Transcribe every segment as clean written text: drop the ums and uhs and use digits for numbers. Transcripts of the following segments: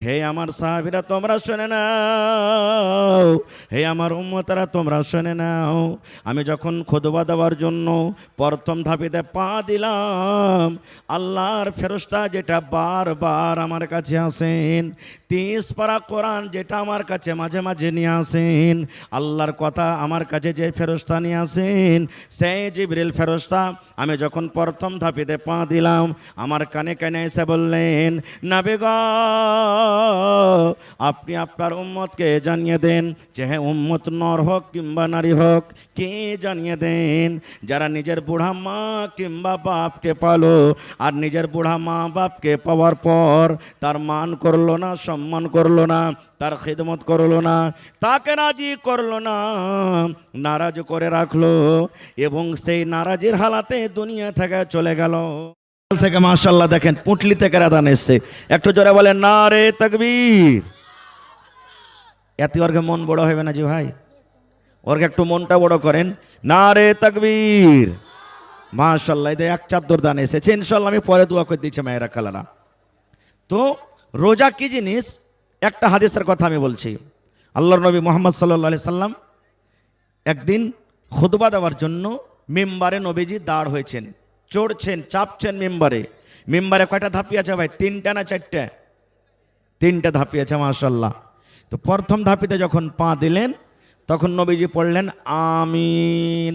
হে আমার সাহাবীরা তোমরা শুনে নাও, হে আমার উম্মতেরা তোমরা শুনে নাও। আমি যখন খুতবা দেওয়ার জন্য প্রথম ধাপিতে পা দিলাম, আল্লাহর ফেরেশতা যেটা বারবার আমার কাছে আসেন, 30 পারা কোরআন যেটা আমার কাছে মাঝে মাঝে নিয়ে আসেন, আল্লাহর কথা আমার কাছে যে ফেরেশতা নিয়ে আসেন সেই জিবরিল ফেরেশতা আমি যখন প্রথম ধাপিতে পা দিলাম, আমার কানে কানে এসে বললেন, নবী গো, আপনি আপনার উম্মতকে জানিয়ে দেন, যে হ্যাঁ উম্মত নর হোক কিংবা নারী হোক, কে জানিয়ে দেন যারা নিজের বুড়া মা কিংবা বাপকে পালো আর নিজের বুড়া মা বাপকে পাওয়ার পর তার মান করলো না, সম্মান করলো না, তার খিদমত করলো না, তাকে রাজি করলো না, নারাজ করে রাখলো এবং সেই নারাজির হালাতে দুনিয়া থেকে চলে গেল। থেকে মাশাআল্লাহ দেখেন পুঁটলি থেকে আদান এসছে, একটু জোরে বলেন নারে তাকবীর। এতে ওরকে মন বড় হবে না জি ভাই, ওরকে একটু মনটা বড় করেন, নারে তাকবীর। মাশাআল্লাহ, এই এক চাদর দান এসেছে, ইনশাআল্লাহ আমি পরে দোয়া করে দিচ্ছি মায়েরা খালারা। তো রোজা কি জিনিস, একটা হাদিসের কথা আমি বলছি। আল্লাহর নবী মুহাম্মদ সাল্লাল্লাহু আলাইহি সাল্লাম একদিন খুতবা দেওয়ার জন্য মিম্বারে নবীজি দাঁড় হয়েছেন, চড়ছেন, চাপছেন মিম্বারে। মিম্বারে কয়টা ধাপি আছে ভাই, 3টা না 4টা? 3টা ধাপি আছে মাশাআল্লাহ। তো প্রথম ধাপিতে যখন পা দিলেন তখন নবীজি পড়লেন আমিন।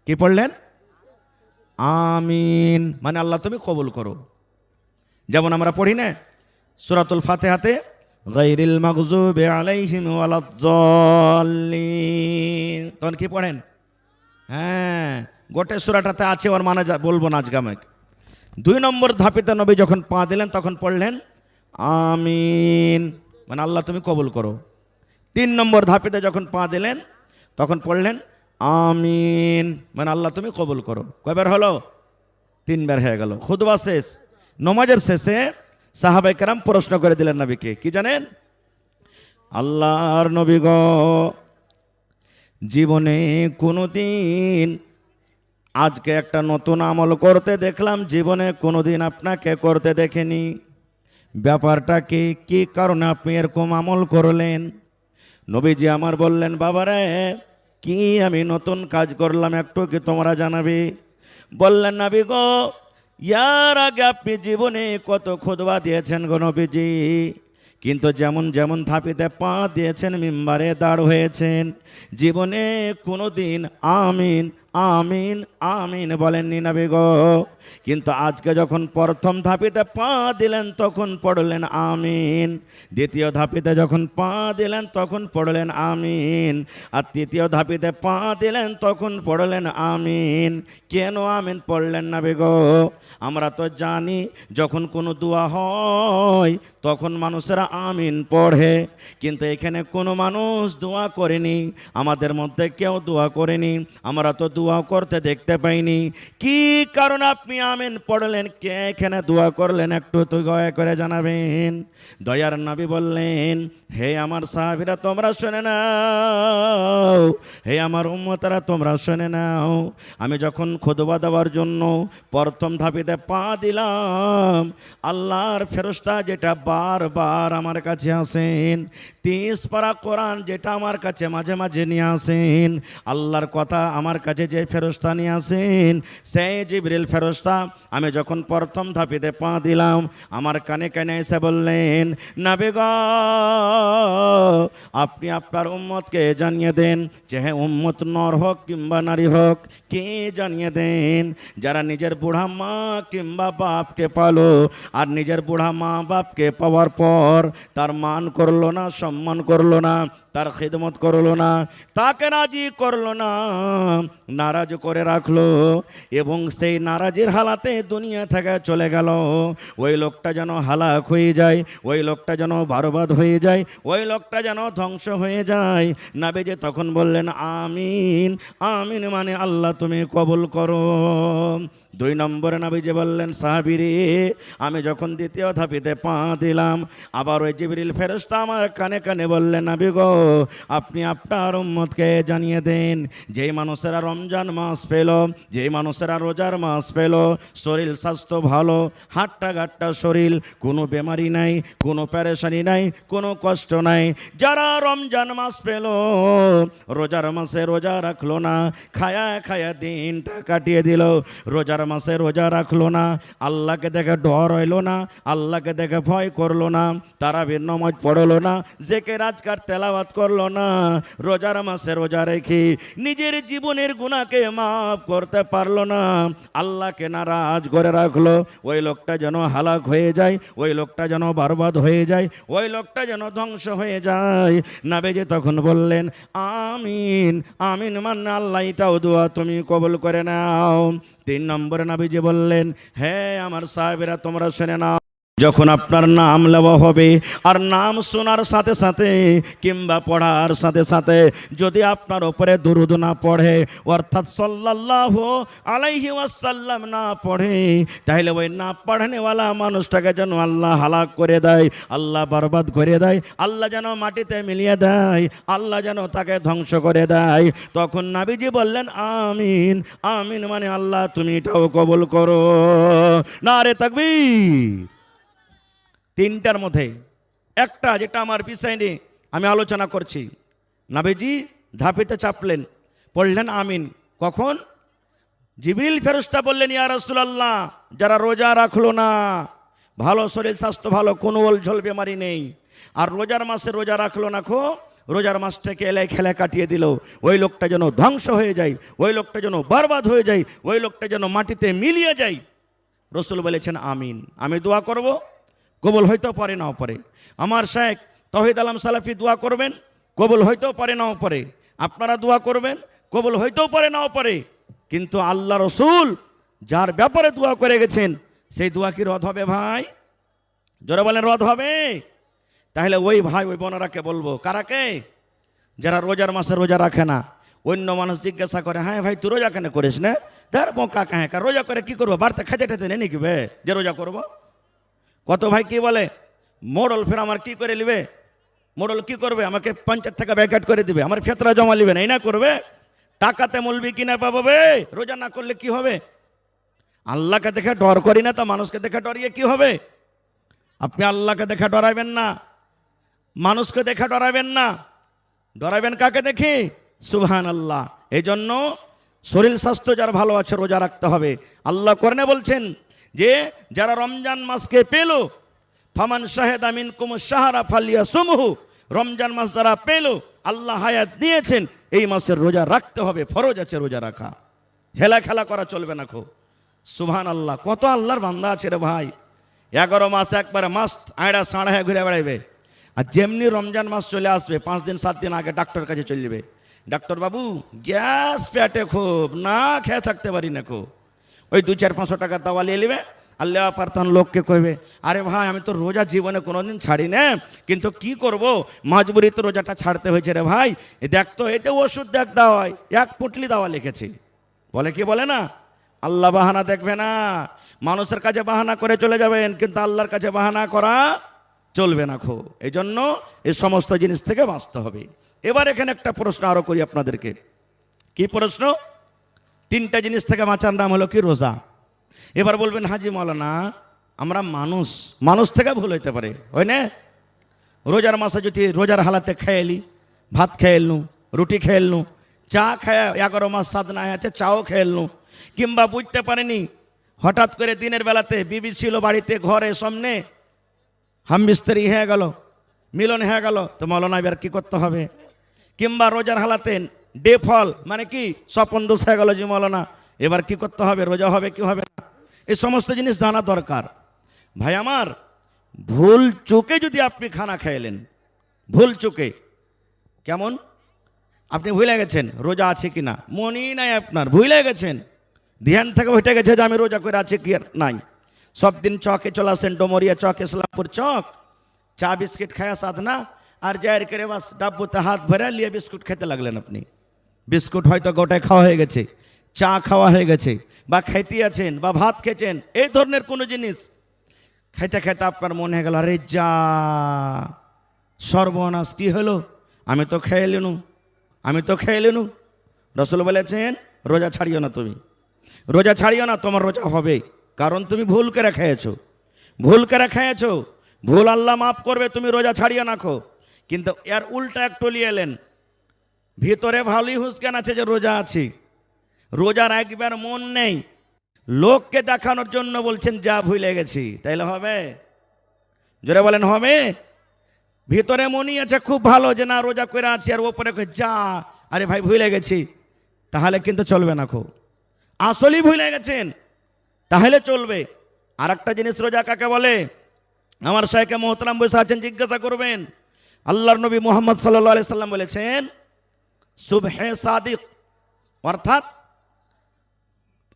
কি পড়লেন? আমিন, মানে আল্লাহ তুমি কবুল করো। যেমন আমরা পড়ি না সূরাতুল ফাতিহাতে, গায়রিল মাগযুবি আলাইহিম ওয়ালাদ-দাল্লিন, তখন কি পড়েন? হ্যাঁ, গোটে সূরাটাতে আছে, ওর মানে বলবো না আজকে আমি। 2 নম্বর ধাপিতে নবী যখন পা দিলেন তখন পড়লেন আমিন, মানে আল্লাহ তুমি কবুল করো। 3 নম্বর ধাপিতে যখন পা দিলেন তখন পড়লেন আমিন, মানে আল্লাহ তুমি কবুল করো। কয়বার হলো? 3 বার হয়ে গেল। খুতবা শেষ, নমাজের শেষে সাহাবায়ে কেরাম প্রশ্ন করে দিলেন নবীকে, কি জানেন? আল্লাহর নবী গো, জীবনে কোনোদিন আজকে একটা নতুন আমল করতে দেখলাম, জীবনে কোনোদিন আপনাকে করতে দেখিনি। ব্যাপারটা কি, কি কারণে আপনি এরকম আমল করলেন? নবীজি আমার বললেন, বাবারে কি আমি নতুন কাজ করলাম একটু কি তোমরা জানাবে? বললেন, নবী গো, ইয়ার আগে আপনি জীবনে কত খুতবা দিয়েছেন গো নবীজি, কিন্তু যেমন যেমন ধাপিতে পা দিয়েছেন, মিম্বারে দাঁড় হয়েছেন, জীবনে কোনোদিন আমিন আমিন আমিন বলেননি নবী গো। কিন্তু আজকে যখন প্রথম ধাপিতে পা দিলেন তখন পড়লেন আমিন, দ্বিতীয় ধাপিতে যখন পা দিলেন তখন পড়লেন আমিন, আর তৃতীয় ধাপিতে পা দিলেন তখন পড়লেন আমিন। কেন আমিন পড়লেন নবী গো? আমরা তো জানি যখন কোনো দোয়া হয় তখন মানুষেরা আমিন পড়ে, কিন্তু এখানে কোনো মানুষ দোয়া করেনি, আমাদের মধ্যে কেউ দোয়া করেনি, আমরা তো দোয়া করতে দেখতে পাইনি। কি কারণ আপনি আমিন পড়লেন, কে এখানে দোয়া করলেন একটু তো দয়া করে জানাবেন। দয়ার নবী বললেন, হে আমার সাহাবীরা তোমরা শুনে নাও, হে আমার উম্মতেরা তোমরা শুনে নাও। আমি যখন খুতবা দেওয়ার জন্য প্রথম ধাপিতে পা দিলাম, আল্লাহর ফেরেশতা যেটা বারবার আমার কাছে আসেন, 30 পারা কোরআন যেটা আমার কাছে মাঝে মাঝে নিয়ে আসেন, আল্লাহর কথা আমার কাছে যে ফেরেশতা নিয়ে আসেন সেই জিবরিল ফেরেশতা আমি যখন প্রথম ধাপিতে পা দিলাম, আমার কানে কানে এসে বললেন, নবী গো, আপনি আপনার উম্মতকে জানিয়ে দেন, যে হ্যাঁ উম্মত নর হোক কিংবা নারী হোক, কে জানিয়ে দেন যারা নিজের বুড়া মা কিংবা বাপকে পালো আর নিজের বুড়া মা বাপকে পাওয়ার পর তার মান করলো না, সম্মান করলো না, তার খিদমত করলো না, তাকে রাজি করলো না, নারাজ করে রাখলো এবং সেই নারাজির হালাতে দুনিয়া থেকে চলে গেল। ওই লোকটা যেন হালাক হয়ে যায়, ওই লোকটা যেন বরবাদ হয়ে যায়, ওই লোকটা যেন ধ্বংস হয়ে যায়। নবীজি তখন বললেন আমিন আমিন, মানে আল্লাহ তুমি কবুল করো। 2 নম্বরে নবীজি বললেন, সাহাবীরে আমি যখন দ্বিতীয় ধাপিতে পা দিলাম, আবার ওই জিবরিল ফেরেশতা আমার কানে কানে বললেন, নবী গো, আপনি আপনার উম্মতকে জানিয়ে দেন যেই মানুষেরা রমজান রমজান মাস পেল, যে মানুষেরা রোজার মাস পেল, শরীর স্বাস্থ্য ভালো, হাট্টা গাট্টা শরীর, কোনো বেমারি নাই, কোনো পেরেশানি নাই, কোনো কষ্ট নাই। যারা রমজান মাস পেল, রোজার মাসে রোজা রাখলো না, খায়া খায়া দিনটা কাটিয়ে দিল, রোজার মাসে রোজা রাখলো না, আল্লাহকে দেখে ডর হইল না, আল্লাহকে দেখে ভয় করলো না, তারাবির নামাজ পড়লো না, জিকির আজকার তেলাওয়াত করলো না, রোজার মাসে রোজা রেখে নিজের জীবনের গুনাহকে মাফ করতে পারলো না, আল্লাহকে নারাজ করে রাখলো, ওই লোকটা যেন হালাক হয়ে যায়, ওই লোকটা যেন বরবাদ হয়ে যায়, ওই লোকটা যেন ধ্বংস হয়ে যায়। নবীজি তখন বললেন আমিন। আমিন মানে আল্লাহ এটাও দোয়া তুমি কবুল করে নাও। 3 নম্বরে নবীজি বললেন, হ্যাঁ আমার সাহাবীরা তোমরা শুনে নাও, যখন আপনার নাম নেওয়া হবে আর নাম শোনার সাথে সাথে কিংবা পড়ার সাথে সাথে যদি আপনার উপরে দুরূদ না পড়ে, অর্থাৎ সাল্লাল্লাহু আলাইহি ওয়াসাল্লাম না পড়ে, তাহলে ওই না পড়ানেওয়ালা মানুষটাকে যেন আল্লাহ হালাক করে দেয়, আল্লাহ বরবাদ করে দেয়, আল্লাহ যেন মাটিতে মিলিয়ে দেয়, আল্লাহ যেন তাকে ধ্বংস করে দেয়। তখন নবীজি বললেন আমিন। আমিন মানে আল্লাহ তুমি এটাও কবুল করো। নারে তাকবীর। 3টার মধ্যে একটা যেটা আমার পিছনে আমি আলোচনা করছি, নবীজি ধাপিতে চাপলেন, পড়লেন আমিন। কখন? জিবরিল ফেরেশতা বললেন ইয়া রাসূলুল্লাহ, যারা রোজা রাখলো না, ভালো শরীর স্বাস্থ্য ভালো, কোনো ওলঝল বেমারি নেই, আর রোজার মাসে রোজা রাখলো না, রোজার মাসটাকে এলাই খেলা কাটিয়ে দিল, ওই লোকটা যেন ধ্বংস হয়ে যায়, ওই লোকটা যেন বরবাদ হয়ে যায়, ওই লোকটা যেন মাটিতে মিলিয়ে যায়। রাসূল বলেছেন আমিন। আমি দোয়া করব, কবুল হইতেও পারে নাও পারে। আমার শেখ তৌহিদ আলম সালাফি দোয়া করবেন, কবুল হইতেও পারে নাও পারে। আপনারা দোয়া করবেন, কবুল হইতেও পারে নাও পারে। কিন্তু আল্লাহ রসুল যার ব্যাপারে দোয়া করে গেছেন, সেই দোয়া কি রদ হবে ভাই? জোরে বলেন রদ হবে? তাহলে ওই ভাই ওই বোনেরাকে বলবো, কারাকে? যারা রোজার মাসে রোজা রাখে না। অন্য মানুষ জিজ্ঞাসা করে, হ্যাঁ ভাই তুই রোজা কেন করিস না? তার বোকা কাহে, রোজা করে কি করবো? বাড়িতে খেতে টেতে নেই নাকি বে যে রোজা করবো? কত ভাই কি বলে, মোড়ল ফের আমার কি করে নিবে? মোড়ল কি করবে? আমাকে 50 টাকা ব্যাকেট করে দিবে, আমার ফেতরা জমা নিবে না, এই না করবে? টাকাতে মলবি কিনা পাবো বে? রোজা না করলে কি হবে? আল্লাহকে দেখে ডর করি না, তা মানুষকে দেখে ডরিয়ে কি হবে? আপনি আল্লাহকে দেখে ডরাবেন না, মানুষকে দেখে ডরাবেন না, ডরাবেন কাকে দেখে? সুবহানাল্লাহ। এই জন্য শরীর স্বাস্থ্য যার ভালো আছে রোজা রাখতে হবে। আল্লাহ কোরআনে বলছেন যে যারা রমজান মাসকে পেল, ফামান শাহেদা মিনকুম শাহরা ফালিয়াসুমহু, রমজান মাস যারা পেল, আল্লাহ হায়াত দিয়েছেন, এই মাসের রোজা রাখতে হবে, ফরজ আছে রোজা রাখা, হেলা খেলা করা চলবে না। সুবহানাল্লাহ। কত আল্লাহর বান্দা আছে রে ভাই, 11 মাস একবারে মাস্ত আয়ড়া সাড়া হয়ে ঘুরে বেড়াইবে, আর যেমনি রমজান মাস চলে আসবে 5 দিন 7 দিন আগে ডাক্তার কাছে চলে যাবে, ডাক্তার বাবু গ্যাস পেটে খুব, না খেয়ে থাকতে পারি না ওই 200-500 টাকার দাওয়া নিয়ে নেবে, আল্লাহ পার তখন লোককে কইবে, আরে ভাই আমি তো রোজা জীবনে কোনোদিন ছাড়ি না, কিন্তু কি করব, মজবুরি তো রোজাটা ছাড়তে হয়েছে রে ভাই, দেখ তো এটা ওষুধ দেখ দাওয়ায় 1 পুটলি দাওয়া লিখেছে। বলে কি বলে না, আল্লাহ বাহানা দেখবে না। মানুষের কাছে বাহানা করে চলে যাবেন, কিন্তু আল্লাহর কাছে বাহানা করা চলবে না। এই জন্য এই সমস্ত জিনিস থেকে বাঁচতে হবে। এবার এখানে একটা প্রশ্ন আরো করি আপনাদেরকে। কি প্রশ্ন? 3টা জিনিস থেকে বাঁচার নাম হলো কি? রোজা। এবার বলবেন হাজি মাওলানা আমরা মানুষ থেকে ভুল হইতে পারে, হয় না? রোজার মাসে যদি রোজার হালাতে খেয়ে এলি, ভাত খেয়ে এলনু, রুটি খেয়ে এলনু, চা খেয়ে 11 মাস সাধনা আছে চাও খেয়ে এলনু, কিংবা বুঝতে পারেনি হঠাৎ করে দিনের বেলাতে বিবি ছিল বাড়িতে ঘরে সামনে, হামবিস্তরি হয়ে গেল, মিলন হয়ে গেল, তো মাওলানা এবার কি করতে হবে? কিংবা রোজার হালাতে ডে ফল মানে কি স্বপন দোষ হয়ে গেল, যে মাওলানা এবার কি করতে হবে, রোজা হবে কি হবে না, এই সমস্ত জিনিস জানা দরকার। ভাই আমার, ভুল চোখে যদি আপনি খানা খাইলেন, ভুল চোখে, কেমন আপনি ভুলে গেছেন রোজা আছে কিনা, মনেই নাই আপনার, ভুলে গেছেন, ধ্যান থেকে উঠে গেছে যে আমি রোজা করে আছে কি নাই, সব দিন চকে চলে আসেন, ডোমরিয়া চক, ইসলামপুর চক, চা বিস্কিট খায়া সাধনা, আর জায়ের করে বাস ডাব্বুতে হাত ভরে নিয়ে বিস্কুট খেতে লাগলেন আপনি। বিস্কুট হয়তো গোটায় খাওয়া হয়ে গেছে, চা খাওয়া হয়ে গেছে, বা খাইতে আছেন বা ভাত খেয়েছেন, এই ধরনের কোনো জিনিস খাইতে খাইতে আপনার মনে হয়ে গেল, আরে যা সর্বনাশ, কি হলো, আমি তো খেয়ে এলেনু। রাসূল বলেছেন রোজা ছাড়িও না, তুমি রোজা ছাড়িও না, তোমার রোজা হবে। কারণ তুমি ভুল করে খেয়েছো, ভুল করে খেয়েছো, ভুল আল্লাহ মাফ করবে, তুমি রোজা ছাড়িও না খো। কিন্তু এর উল্টা একটু নিয়ে এলেন, ভিতরে ভালোই হুঁসকান আছে যে রোজা আছি, রোজার একবার মন নেই, লোককে দেখানোর জন্য বলছেন যা ভুলে গেছি, তাইলে হবে? জোরে বলেন হবে? ভিতরে মনই আছে খুব ভালো যে না রোজা করে আছি, আর ওপরে যা আরে ভাই ভুলে গেছি, তাহলে কিন্তু চলবে না খো। আসলেই ভুলে গেছেন তাহলে চলবে। আর একটা জিনিস রোজা কাকে বলে? আমার শাইখে মোহতারাম বসে আছেন, জিজ্ঞাসা করবেন। আল্লাহর নবী মুহাম্মদ সাল্লাল্লাহু আলাইহি সাল্লাম বলেছেন সুবহে সাদিক, অর্থাৎ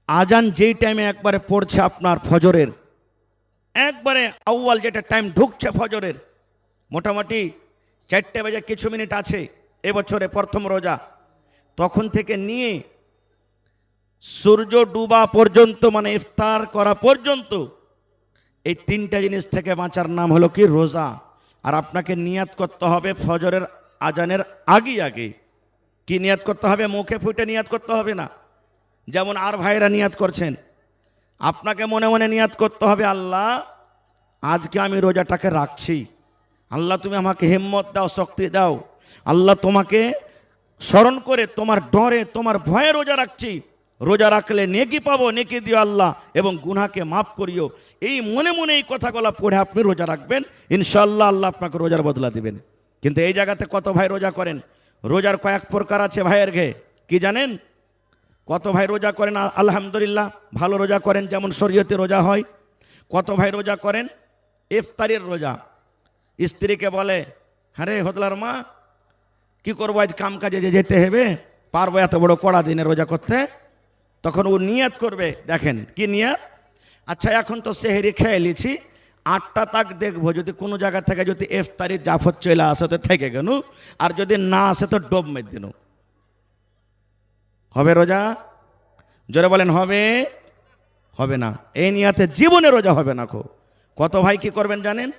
আজান যেই টাইমে একবারে পড়ছে আপনার ফজরের, একবারে আউয়াল যেটা টাইম ঢুকছে ফজরের, মোটামুটি 4টে বেজে কিছু মিনিট আছে এবছরে প্রথম রোজা, তখন থেকে নিয়ে সূর্য ডুবা পর্যন্ত, মানে ইফতার করা পর্যন্ত, এই 3টা জিনিস থেকে বাঁচার নাম হলো কি? রোজা। আর আপনাকে নিয়াত করতে হবে ফজরের আজানের আগে আগে। কি নিয়াত করতে হবে? মুখে ফুটে নিয়াত করতে হবে না, যেমন আর ভাইরা নিয়াত করছেন। আপনাকে মনে মনে নিয়াত করতে হবে, আল্লাহ আজকে আমি রোজাটাকে রাখছি, আল্লাহ তুমি আমাকে হিম্মত দাও, শক্তি দাও, আল্লাহ তোমাকে স্মরণ করে তোমার ডরে তোমার ভয়ে রোজা রাখছি, রোজা রাখলে নেকি পাবো, নেকি দিও আল্লাহ, এবং গুনাহকে মাফ করিও। এই মনে মনে এই কথাগুলো পড়ে আপনি রোজা রাখবেন, ইনশাআল্লাহ আল্লাহ আপনাকে রোজার বদলা দিবেন। কিন্তু এই জায়গাতে কত ভাই রোজা করেন? রোজার কয়েক প্রকার আছে ভাইয়ের ঘে, কি জানেন? কত ভাই রোজা করেন আলহামদুলিল্লাহ ভালো রোজা করেন, যেমন শরীয়তে রোজা হয়। কত ভাই রোজা করেন ইফতারের রোজা, স্ত্রীকে বলে হ্যাঁ রে হতলার মা কি করবো, আজ কাম কাজে যেতে হবে, পারবো এত বড় কড়া দিনে রোজা করতে? তখন ও নিয়াত করবে, দেখেন কি নিয়াত, আচ্ছা এখন তো সেহেরি খেয়ে নিয়েছি, 8টা তাক দেখবো, যদি কোনো জায়গা থেকে যদি ইফতারি জাফর চলে আসে তো থেকে গেল, আর যদি না আসে তো ডোব মেরে দিন। হবে রোজা? জোরে বলেন হবে? হবে না। এই নিয়াতে জীবনে রোজা হবে না। কত ভাই কি করবেন জানেন?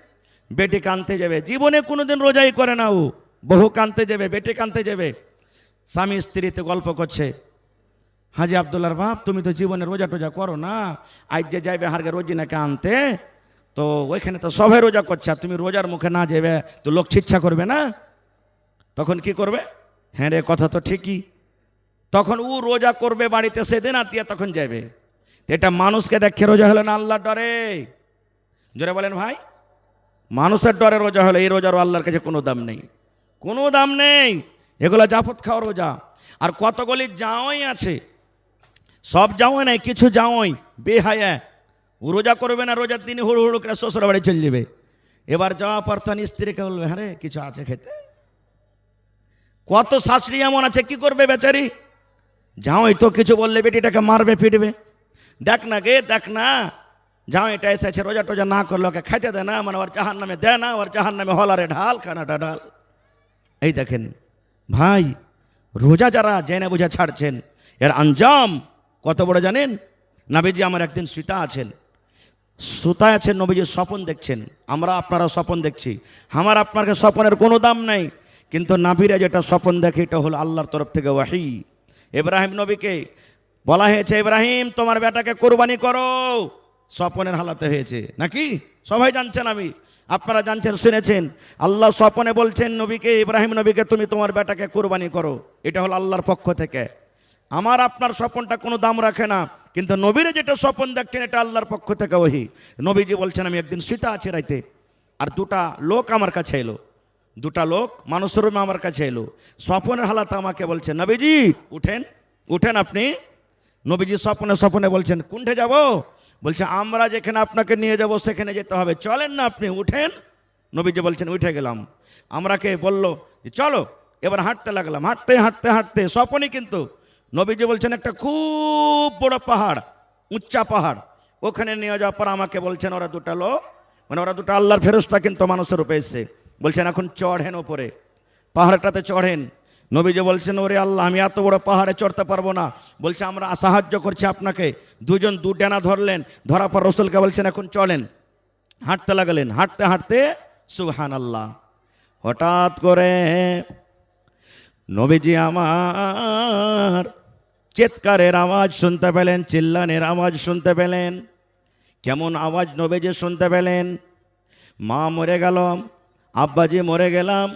বেটি কানতে যাবে, জীবনে কোনোদিন রোজাই করে না ও, বহু কানতে যাবে, বেটি কানতে যাবে, স্বামী স্ত্রীতে গল্প করছে, হাজি আবদুল্লাহর বাপ তুমি তো জীবনে রোজা টোজা করো না, আজ যে যাইবে হারগে রোজিনাকে আনতে, তো ওইখানে তো সবাই রোজা করছে, আর তুমি রোজার মুখে না যাবে তো লোক ছিচ্ছা করবে না? তখন কি করবে? হ্যাঁ রে কথা তো ঠিকই। তখন ও রোজা করবে বাড়িতে, সেদিন আত্মীয় তখন যাবে। এটা মানুষকে দেখে রোজা হলো না আল্লাহর ডরে? জোরে বলেন ভাই। মানুষের ডরে রোজা হলো, এই রোজারও আল্লাহর কাছে কোনো দাম নেই, কোনো দাম নেই। এগুলো জাফত খাওয়া রোজা। আর কতগুলি জাওয়াই আছে, সব জাওয়াই নাই, কিছু জাওয়াই বেহায়া, ও রোজা করবে না, রোজার দিনে হুড় হুড় করে শ্বশুর বাড়ি চলে যাবে। এবার যাওয়া পরতন স্ত্রীকে বলবে হ্যাঁ রে কিছু আছে খেতে। কত শাশুড়ি এমন আছে, কি করবে বেচারি, জাওয়াই তো কিছু বললে বেটিটাকে মারবে পিটবে। দেখ না গে দেখ না, জাওয়াইটা এসেছে রোজা টোজা না করলে ওকে খাইতে দেয় না, মানে ওর জাহান নামে দেয় না, ওর জাহান নামে হলারে ঢাল, খানাটা ঢাল। এই দেখেন ভাই, রোজা যারা জেনে বুঝে ছাড়ছেন এর আঞ্জাম কত বড় জানেন? নবীজি আমার একদিন সুতা আছেন, সুতায় আছেন, নবীজি স্বপন দেখছেন, আমরা আপনারা স্বপন দেখছি, আমার আপনাকে স্বপনের কোনো দাম নাই, কিন্তু নাবিরা যেটা স্বপন দেখে এটা হলো আল্লাহর তরফ থেকে ওয়াহি। ইব্রাহিম নবীকে বলা হয়েছে ইব্রাহিম তোমার বেটাকে কোরবানি করো, স্বপনের হালাতে হয়েছে নাকি? সবাই জানছেন, আমি আপনারা জানছেন, শুনেছেন, আল্লাহ স্বপনে বলছেন নবীকে, ইব্রাহিম নবীকে তুমি তোমার বেটাকে কোরবানি করো, এটা হলো আল্লাহর পক্ষ থেকে। আমার আপনার স্বপনটা কোনো দাম রাখে না, কিন্তু নবীরে যেটা স্বপন দেখছেন এটা আল্লাহর পক্ষ থেকে ওহি। নবীজি বলছেন আমি একদিন শুতে আছি রাইতে, আর 2টা লোক আমার কাছে এলো, 2টা লোক মানুষের আমার কাছে এলো, স্বপনের হালাতে আমাকে বলছে নবীজি উঠেন উঠেন আপনি। নবীজি স্বপনে স্বপনে বলছেন কোনঠে যাব? বলছে আমরা যেখানে আপনাকে নিয়ে যাব সেখানে যেতে হবে, চলেন না আপনি উঠেন। নবীজি বলছেন উঠে গেলাম। আমরাকে বলল চলো, এবার হাঁটতে লাগলাম, হাঁটতে হাঁটতে হাঁটতে স্বপনই, কিন্তু নবীজি বলছেন একটা খুব বড় পাহাড়, উচ্চা পাহাড়, ওখানে নিয়ে যাওয়ার পর আমাকে বলছেন ওরা 2টা লোক, মানে ওরা 2টা আল্লাহর ফেরেশতা কিন্তু মানুষের রূপে এসেছে, বলছেন এখন চড়েন ওপরে, পাহাড়টাতে চড়েন। নবীজি বলছেন ওরে আল্লাহ আমি এত বড় পাহাড়ে চড়তে পারবো না, বলছে আমরা সাহায্য করছি আপনাকে। 2জন 2 ডানা ধরলেন, ধরার পর রসুলকে বলছেন এখন চলেন। হাঁটতে লাগলেন, হাঁটতে হাঁটতে সুবহানাল্লাহ, হঠাৎ করে নবীজি আমার চিৎকারের আওয়াজ শুনতে পেলেন, চিল্লানের আওয়াজ শুনতে পেলেন। কেমন আওয়াজ নবীজি শুনতে পেলেন? মা মরে গেল, আব্বাজি মরে গেলাম,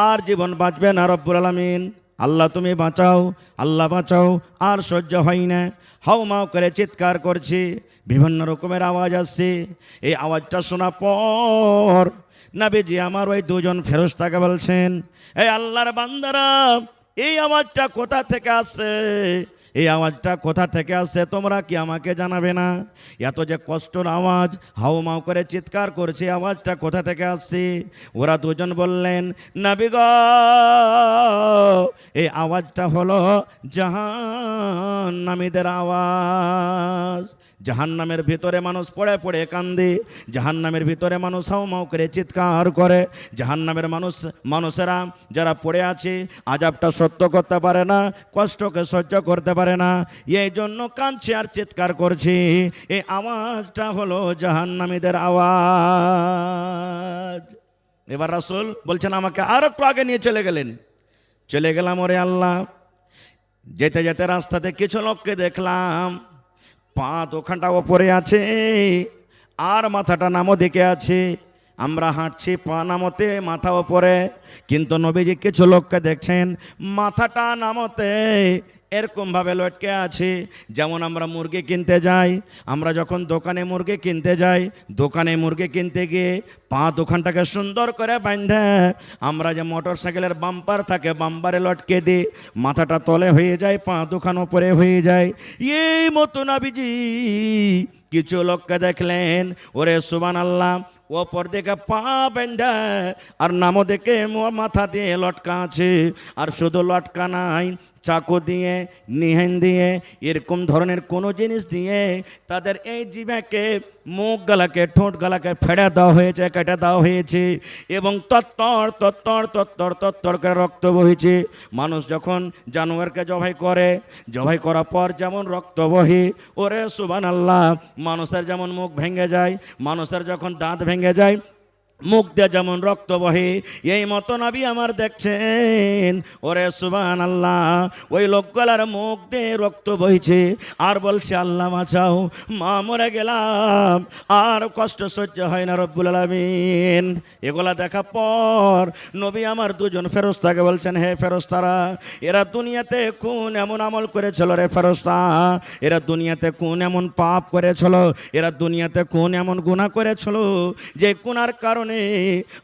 আর জীবন বাঁচবে না রব্বুল আলামিন, আল্লাহ তুমি বাঁচাও, আল্লাহ বাঁচাও, আর সহ্য হয় না। হাউ মাউ করে চিৎকার করছি, বিভিন্ন রকমের আওয়াজ আসছে। এই আওয়াজটা শোনা পর নবীজি আমার ওই দুজন ফেরেশতাকে বলছেন, এই আল্লাহর বান্দারা, এই আওয়াজটা কোথা থেকে আসছে? এই আওয়াজটা কোথা থেকে আসছে তোমরা কি আমাকে জানাবে না? এত যে কষ্টের আওয়াজ, হাউ মাউ করে চিৎকার করছে, আওয়াজটা কোথা থেকে আসছে? ওরা দুজন বললেন, নবী গো, এই আওয়াজটা হলো জাহান্নামীদের আওয়াজ। জাহান্নামের ভিতরে মানুষ পড়ে পড়ে কান্দে, জাহান্নামের ভিতরে মানুষ হাউ মাউ করে চিৎকার করে, জাহান্নামের মানুষেরা যারা পড়ে আছে আযাবটা সহ্য করতে পারে না, কষ্টকে সহ্য করতে পারে না, এই জন্য কাঁদছে আর চিৎকার করছে। এই আওয়াজটা হলো জাহান্নামীদের আওয়াজ। এবার রাসূল বলছেন আমাকে আর একটু আগে নিয়ে চলে গেলেন। চলে গেলাম, ওরে আল্লাহ, যেতে যেতে রাস্তাতে কিছু লোককে দেখলাম, পা ওখানটা ওপরে আছে আর মাথাটা নামো দিকে আছে। আমরা হাঁটছি পা নামতে মাথা ওপরে, কিন্তু নবীজি কিছু লোককে দেখছেন মাথাটা নামতে এরকমভাবে লটকে আছে। যেমন আমরা মুরগি কিনতে যাই, আমরা যখন দোকানে মুরগি কিনতে যাই, দোকানে মুরগি কিনতে গিয়ে পা দোকানটাকে সুন্দর করে বাঁধে আমরা যে মোটর সাইকেলের বাম্পার থাকে বাম্পারে লটকে দিই, মাথাটা তলে হয়ে যায়, পা দোকান ওপরে হয়ে যায়। এই মতো নবীজি কিছু লোককে দেখলেন, ওরে সুবহানাল্লাহ, ওপর দিকে পা বেঁধে আর নামো দিকে মাথা দিয়ে লটকা আছে। আর শুধু লটকা নাই, চাকু দিয়ে, নিহেন দিয়ে, এরকম ধরনের কোনো জিনিস দিয়ে তাদের এই জিভাকে, মুখ গলাকে, ঠোঁট গলাকে ফেড়ে দেওয়া হয়েছে, কেটে দেওয়া হয়েছে, এবং তত্তর তত্তর তত্তর তত্তর করে রক্ত বহিছে। মানুষ যখন জানোয়ারকে জবাই করে, জবাই করার পর যেমন রক্ত বহে, ওরে সুবহানাল্লাহ, মানুষের যেমন মুখ ভেঙে যায়, মানুষের যখন দাঁত ভেঙে যায়, মুখ দিয়ে যেমন রক্ত বহে, এই মতো নবী আমার দেখছেন, ওরে সুবহানাল্লাহ, ওই লোকগুলার মুখ দিয়ে রক্ত বইছে আর বলছে আল্লাহ বাঁচাও, মা মরে গেলাম, আর কষ্ট সহ্য হয় না রব্বুল আলামিন। এগুলা দেখা পর নবী আমার দুজন ফেরেশতাকে বলছেন, হে ফেরেশতারা, এরা দুনিয়াতে কোন এমন আমল করেছিল রে ফেরেশতা, এরা দুনিয়াতে কোন এমন পাপ করেছিল, এরা দুনিয়াতে কোন এমন গুনাহ করেছিল যে গুনার কারণে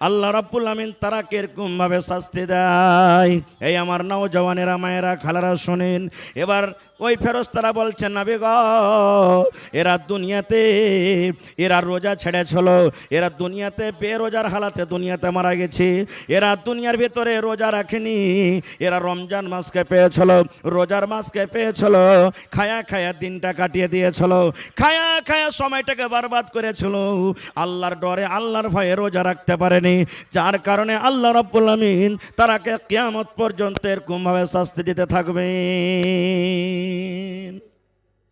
আল্লাহ রাব্বুল আমিন তারা কিরকম ভাবে শাস্তি দেয়। এই আমার নওজওয়ানেরা, মায়েরা, খালারা শুনেন। এবার ওই ফেরেশতারা বলছেন, নবী গো, এরা দুনিয়াতে এরা রোজা ছেড়েছিল, এরা দুনিয়াতে বেরোজার হালাতে দুনিয়াতে মারা গেছে, এরা দুনিয়ার ভিতরে রোজা রাখেনি, এরা রমজান মাসকে পেয়েছিল, রোজার মাসকে পেয়েছিল, খায়া খায়া দিনটা কাটিয়ে দিয়েছিল, খায়া খায়া সময়টাকে বরবাদ করেছিল, আল্লাহর ডরে, আল্লাহর ভয়ে রোজা রাখতে পারেনি, যার কারণে আল্লাহ রাব্বুল আমিন তারাকে কিয়ামত পর্যন্ত এরকম ভাবে শাস্তি দিতে থাকবে।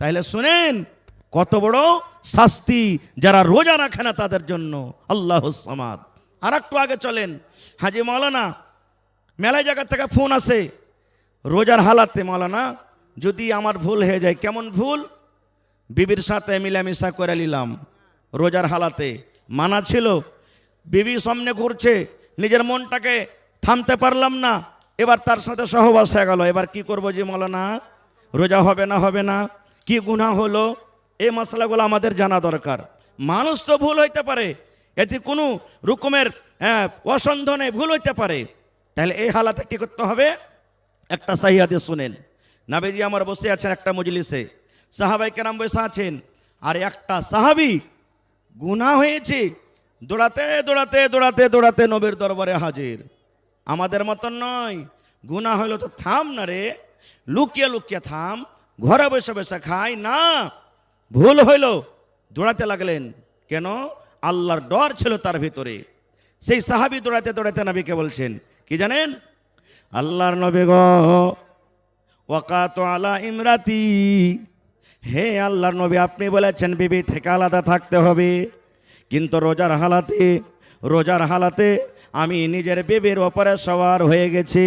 তাইলে শুনেন কত বড় শাস্তি যারা রোজা রাখে না তাদের জন্য, আল্লাহুস সামাদ। আর একটু আগে চলেন, হাজি মাওলানা, মেলায় জায়গা থেকে ফোন আসে, রোজার হালাতে মাওলানা যদি আমার ভুল হয়ে যায়, কেমন ভুল? বিবির সাথে মিলামিশা করে নিলাম, রোজার হালাতে মানা ছিল, বিবি সামনে ঘুরছে, নিজের মনটাকে থামতে পারলাম না, এবার তার সাথে সহবাস হয়ে গেল, এবার কি করবো যে মাওলানা, রোজা হবে না, হবে না, কি গুনাহ হলো? এই মশলাগুলো আমাদের জানা দরকার। মানুষ তো ভুল হইতে পারে, এতে কোনো রকমের অসন্ধনে ভুল হইতে পারে, তাহলে এই হালাতে কি করতে হবে? একটা সহিহ হাদিস শুনেন। নবীজি আমার বসে আছেন একটা মজলিসে, সাহাবায়ে কেরাম বসে আছেন, আর একটা সাহাবী গুনাহ হয়েছে, দৌড়াতে দৌড়াতে দৌড়াতে দৌড়াতে নবীর দরবারে হাজির। আমাদের মতন নয়, গুনাহ হইলো তো থাম না রে, লুকিয়ে লুকিয়ে থাম, ঘরে বসে বসে খাই না, ভুল হইল, দৌড়াতে লাগলেন। কেন? আল্লাহর ডর ছিল তার ভিতরে। সেই সাহাবী দৌড়াতে দৌড়াতে নবীকে বলছেন কি জানেন? আল্লাহর নবী গো, ওয়াকাতু আলা ইমরাতি, হে আল্লাহর নবী, আপনি বলেছেন বিবি থেকে আলাদা থাকতে হবে, কিন্তু রোজার হালাতে আমি নিজের বিবির ওপরে সওয়ার হয়ে গেছি।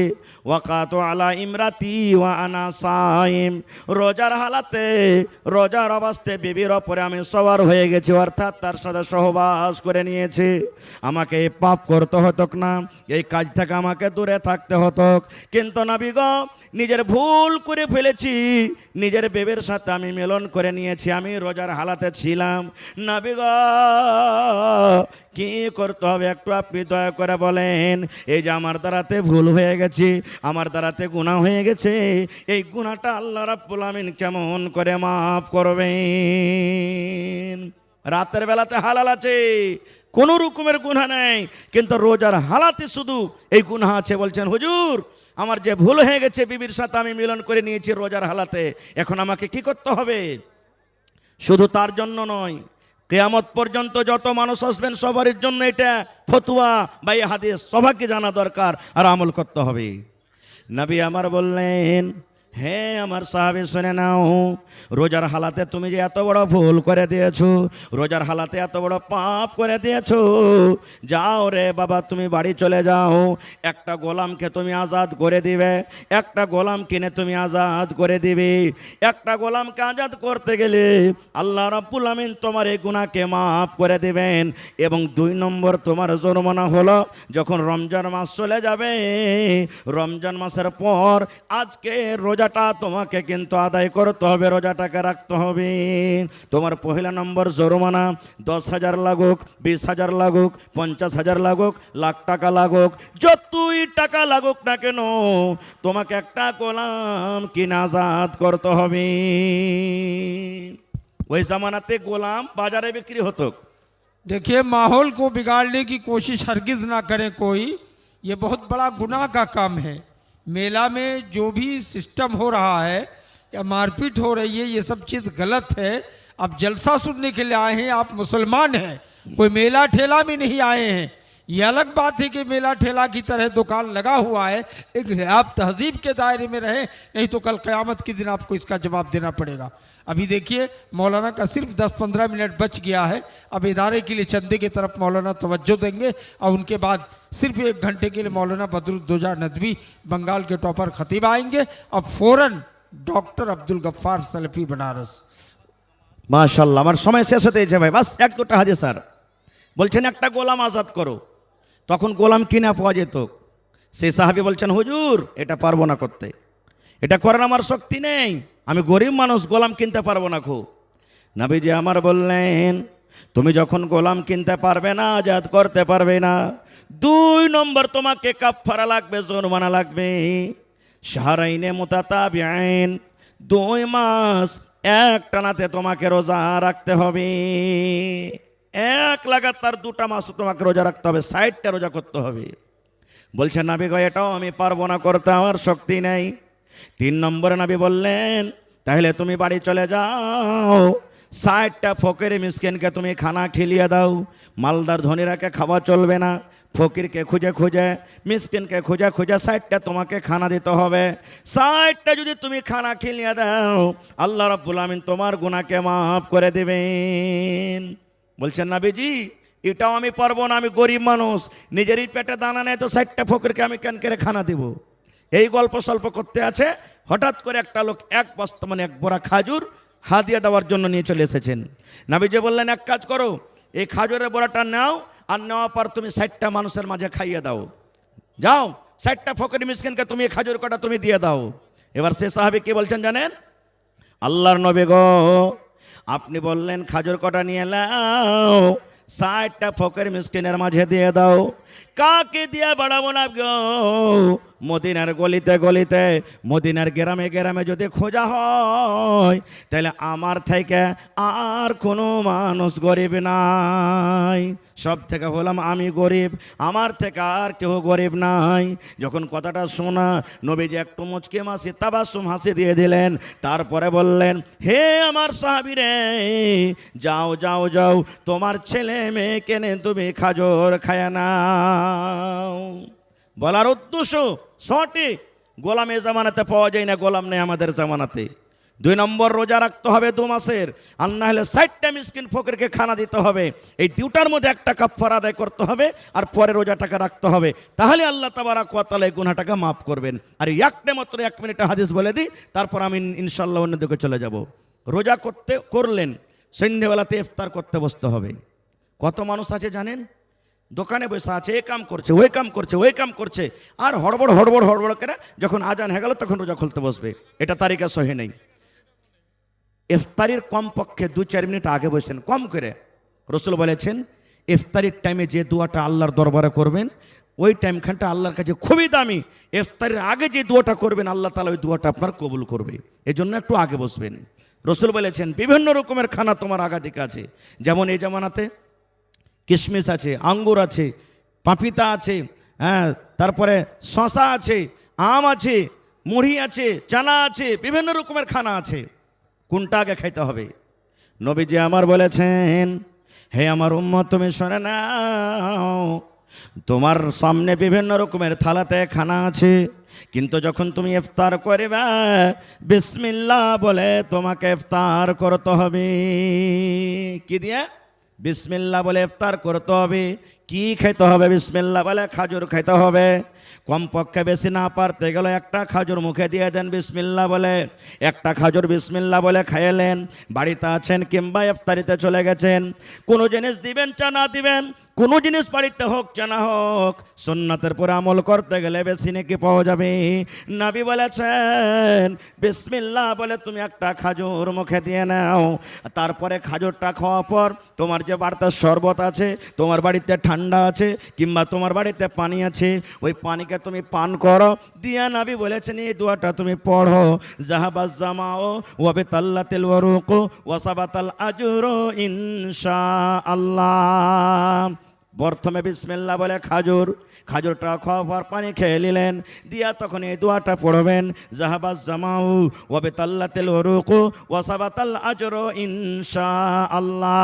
ওয়াকাতু আলা ইমরাতি ওয়া আনা সাইম, রোজার হালাতে রোজার অবস্থায় বিবির ওপরে আমি সওয়ার হয়ে গেছি, অর্থাৎ তার সাথে সহবাস করে নিয়েছি। আমাকে এই পাপ করতে হতো না, এই কাজ থেকে আমাকে দূরে থাকতে হতো, কিন্তু নবী গো নিজের ভুল করে ফেলেছি, নিজের বিবির সাথে আমি মিলন করে নিয়েছি, আমি রোজার হালাতে ছিলাম। নবী গো কি করতে হবে একটু আপনি দয়া করে বলেন। এই যে আমার দ্বারাতে ভুল হয়ে গেছে, আমার দ্বারাতে গুনাহ হয়ে গেছে, এই গুনাহটা আল্লাহ রাব্বুল আমিন কেমন করে মাফ করবেন? রাতের বেলাতে হালাল আছে, কোনো রকমের গুনাহ নেই, কিন্তু রোজার হালাতে শুধু এই গুনাহ আছে। বলছেন হুজুর আমার যে ভুল হয়ে গেছে, বিবির সাথে আমি মিলন করে নিয়েছি রোজার হালাতে, এখন আমাকে কি করতে হবে? শুধু তার জন্য নয়, কিয়ামত পর্যন্ত যত মানুষ আসবেন সবার জন্য এটা ফতোয়া বা এই হাদিস সবাইকে জানা দরকার আর আমল করতে হবে। নবী আমার বললেন, হে আমার সাহাবী শুনে নাও, রোজার হালাতে তুমি যে এত বড় ভুল করে দিয়েছো, রোজার হালাতে এত বড় পাপ করে দিয়েছো, যাও রে বাবা তুমি বাড়ি চলে যাও, একটা গোলামকে তুমি আজাদ করে দিবে, একটা গোলাম কিনে তুমি আজাদ করে দিবে। একটা গোলামকে আজাদ করতে গেলে আল্লাহ রাব্বুল আমিন তোমার এই গুনাহকে মাফ করে দিবেন। এবং 2 নম্বর তোমার জরিমানা হলো, যখন রমজান মাস চলে যাবে, রমজান মাসের পর আজকে রোজাটা তোমাকে কিন্তু আদায় করতে হবে, রোজাটাকে রাখতে হবে। তোমার পহেলা নম্বর জরিমানা 10,000 লাগুক, 20,000 লাগুক, 50,000 লাগুক, লাখ টাকা লাগুক, যতই টাকা লাগুক না কেন তোমাকে একটা গোলাম কিনে আজাদ করতে হবে। ওই জামানাতে গোলাম বাজারে বিক্রি হতো। देखिए, माहौल को बिगाड़ने की कोशिश हरगिज ना करें कोई, ये बहुत बड़ा गुनाह का काम है। मेला में जो भी सिस्टम हो रहा है या मारपीट हो रही है, ये सब चीज़ गलत है। आप जलसा सुनने के लिए आए हैं, आप मुसलमान हैं, कोई मेला ठेला में नहीं आए हैं। ये अलग बात है कि मेला ठेला की तरह दुकान लगा हुआ है, लेकिन आप तहजीब के दायरे में रहें, नहीं तो कल क़यामत के दिन आपको इसका जवाब देना पड़ेगा। अभी देखिए मौलाना का सिर्फ 10-15 मिनट बच गया है। अब इदारे के लिए चंदे की तरफ मौलाना तवज्जो देंगे और उनके बाद सिर्फ 1 घंटे के लिए मौलाना बदरुद्दोजा नदवी बंगाल के टॉपर खतीब आएंगे और फ़ौरन डॉक्टर अब्दुल गफ्फार सलफी बनारस। মাশাআল্লাহ, আমার সময় শেষ হতে যাচ্ছে ভাই, বাস 1-2টা হাদিস স্যার। বলছেন একটা গোলাম আজাদ করো, তখন গোলাম কিনা পাওয়া যেত। সেই সাহাবী বলছেন হুজুর এটা পারবো না করতে, এটা করার আমার শক্তি নেই, আমি গরিব মানুষ, গোলাম কিনতে পারবো না। খুব নবীজি আমার বললেন, তুমি যখন গোলাম কিনতে পারবে না, আজাদ করতে পারবে না, 2 নম্বর তোমাকে কাফারা লাগবে, জরিমানা লাগবে। শাহরাইনে মুতাতাবিআইন, 2 মাস এক টানাতে তোমাকে রোজা রাখতে হবে। এক লাগাতার 2টা মাস তোমাকে রোজা রাখতে হবে, 60টা রোজা করতে হবে। বলছেন নবী গো এটাও আমি পারবো না করতে, আমার শক্তি নেই। 3 নম্বরে নবী বললেন, তাহলে তুমি বাড়ি চলে যাও, 60টা ফকির মিসকিনকে তুমি খানা খিলিয়ে দাও। মালদার ধনীরাকে খাওয়া চলবে না, ফকিরকে খুঁজে খুঁজে, মিসকিনকে খুঁজে খুঁজে 60টা তোমাকে খানা দিতে হবে। 60টা যদি তুমি খানা খিলিয়ে দাও, আল্লাহ রাব্বুল আমিন তোমার গুনাহকে মাফ করে দেবেন। বলছেন নবীজি এটাও আমি পারবো না, আমি গরিব মানুষ, নিজেরই পেটে দানা নেই, তো 60টা ফকিরকে আমি কেন করে খানা দিব? এই গল্প স্বল্প করতে আছে, হঠাৎ করে একটা লোক 1 বস্তা মানে 1 বোরা খাজুর হাদিয়া দেওয়ার জন্য নিয়ে চলে এসেছেন। নবীজি বললেন এক কাজ করো, এই খাজুরের বোরাটা নাও, আর নেওয়ার পর তুমি 60টা মানুষের মাঝে খাইয়ে দাও। যাও 60টা ফকির মিসকিনকে তুমি খাজুর কটা তুমি দিয়ে দাও। এবার সে সাহাবী কি বলছেন জানেন? আল্লাহর নবী গো আপনি বললেন খাজুর কটা নিয়ে নাও, 60টা ফকির মিসকিনের মাঝে দিয়ে দাও। কাকে দিয়ে বাড়াবো না গো? মদিনার গলিতে গলিতে, মদিনার গ্রামে গ্রামে যদি খোঁজা হয়, তাহলে আমার থেকে আর কোনো মানুষ গরিব নাই। সব থেকে হলাম আমি গরিব, আমার থেকে আর কেউ গরিব নাই। যখন কথাটা শোনা, নবীজি একটু মুচকে মাসি তাবাসসুম হাসি দিয়ে দিলেন। তারপরে বললেন, হে আমার সাহাবীরে, যাও যাও যাও, তোমার ছেলে মেয়েকে নে তুমি খাজর খায় নাও। বলার উদ্দেশ্য সঠিক, গোলাম এ জামানাতে পাওয়া যায় না, গোলাম নেই আমাদের জামানাতে। 2 নম্বর রোজা রাখতে হবে 2 মাসের, আর না হলে 60টা মিসকিন ফকিরকে খানা দিতে হবে। এই দুটার মধ্যে একটা কাফারা আদায় করতে হবে, আর পরে রোজাটাকে রাখতে হবে। তাহলে আল্লাহ তাবারাক ওয়া তাআলা এই গুনাহটাকে মাফ করবেন। আর একটা মাত্র 1 মিনিট হাদিস বলে দিই, তারপর আমি ইনশাআল্লাহ অন্যদিকে চলে যাব। রোজা করলেন, সন্ধ্যেবেলাতে ইফতার করতে বসতে হবে। কত মানুষ আছে জানেন? দোকানে বসে আছে, এ কাম করছে, ওই কাম করছে, ওই কাম করছে, আর হড়বড় হড়বড় হড়বড় করে যখন আজান হয়ে গেল তখন রোজা খুলতে বসবে। এটা তারিকা সহি নেই। ইফতারির কমপক্ষে 2-4 মিনিট আগে বসেন, কম করে। রসুল বলেছেন ইফতারির টাইমে যে দোয়াটা আল্লাহর দরবারে করবেন, ওই টাইমখানটা আল্লাহর কাছে খুবই দামি। ইফতারির আগে যে দোয়াটা করবেন, আল্লাহ তাআলা ওই দোয়াটা আপনার কবুল করবে। এই জন্য একটু আগে বসবেন। রসুল বলেছেন বিভিন্ন রকমের খানা তোমার আগাদিকে আছে। যেমন এই জামানাতে কিশমিশ আছে, আঙ্গুর আছে, পাপিতা আছে, হ্যাঁ, তারপরে শশা আছে, আম আছে, মুড়ি আছে, চানা আছে, বিভিন্ন রকমের খানা আছে। কোনটা আগে খাইতে হবে? নবীজি আমার বলেছেন, হে আমার উম্মত তুমি শুনে নাও, তোমার সামনে বিভিন্ন রকমের থালাতে খানা আছে, কিন্তু যখন তুমি ইফতার করবে বিসমিল্লাহ বলে তোমাকে ইফতার করতে হবে। কি দিয়ে? বিসমিল্লাহ বলে ইফতার করতে হবে। কি খেতে হবে? বিসমিল্লাহ বলে খাজুর খেতে হবে। কমপক্ষে বেশি না পারতে গেলে একটা খাজুর মুখে দিয়ে দেন বিসমিল্লাহ বলে। একটা খাজুর বিসমিল্লাহ বলে খাইলেন। বাড়িতে আছেন কিংবা ইফতারিতে চলে গেছেন, কোনো জিনিস দিবেন চা না দিবেন, কোনো জিনিস বাড়িতে হোক চা না হোক, সুন্নাতের পরে আমল করতে গেলে বেশি নেকি পাওয়া যাবে। নবী বলেছেন বিসমিল্লাহ বলে তুমি একটা খাজুর মুখে দিয়ে নাও। তারপরে খাজুরটা খাওয়ার পর তোমার যে বাড়িতে শরবত আছে, তোমার বাড়িতে ঠান্ডা আছে, কিংবা তোমার বাড়িতে পানি আছে, ওই পানিকে তুমি পান করো। দিয়া নবী বলেছেন এই দোয়াটা তুমি পড়ো, জাহাবাজ জামাও ওয়া বিতাল্লাতিল ওয়ারুক ওয়া সাবাতাল আজরু ইনশাআল্লাহ। প্রথমে বিসমিল্লাহ বলে খাজুরটা খাওয়ার পানি খেয়ে নিলেন, দিয়া তখন এই দোয়াটা পড়বেন, জাহাবাজ জামাউ ওয়া বিতাল্লাতিল ওয়ারুক ওয়া সাবাতাল আজরু ইনশাআল্লাহ।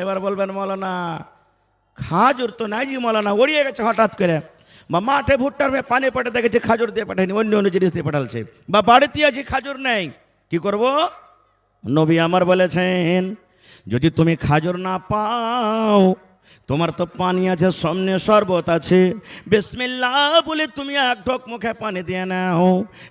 এবার বলবেন মৌলানা খাজুর তো নাই জি, মৌলানা উড়িয়ে গেছে হঠাৎ করে, বা মাঠে ভুট্টার পানি পাঠে দেখেছে খাজুর দিয়ে পাঠায়নি, অন্য অন্য জিনিস দিয়ে পাঠালছে, বা বাড়িতে আছে খাজুর নেই, কি করব? নবী আমার বলেছেন যদি তুমি খাজুর না পাও, তোমার তো পানি আছে, সামনে শরবত আছে, বিসমিল্লাহ বলে তুমি এক ঢোক মুখে পানি দিয়ে নাও।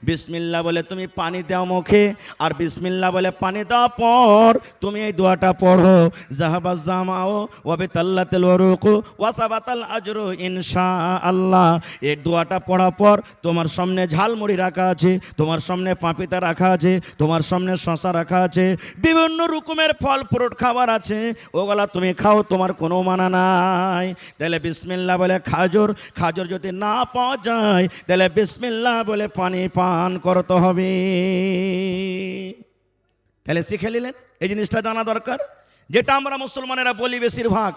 বিসমিল্লাহ বলে তুমি পানি দাও মুখে, আর বিসমিল্লাহ বলে পানি দাও পর তুমি এই দোয়াটা পড়ো, জাহাবাজ জামাও ওয়া বিতাল্লাতিল ওয়ারুক ওয়া সাবাতাল আজরু ইনশাআল্লাহ। এই দোয়াটা পড়ার পর তোমার সামনে ঝালমুড়ি রাখা আছে, তোমার সামনে পাপিতা রাখা আছে, তোমার সামনে শশা রাখা আছে, বিভিন্ন রকমের ফল ফ্রুট খাবার আছে, ওগুলা তুমি খাও, তোমার কোনো মানা নাই। তাহলে বিসমিল্লাহ বলে খাজুর যদি না পাওয়া যায় তাহলে বিসমিল্লাহ বলে পানি পান করতে হবে। তাহলে শিখে নিলেন, এই জিনিসটা জানা দরকার। যেটা আমরা মুসলমানেরা বলি বেশিরভাগ,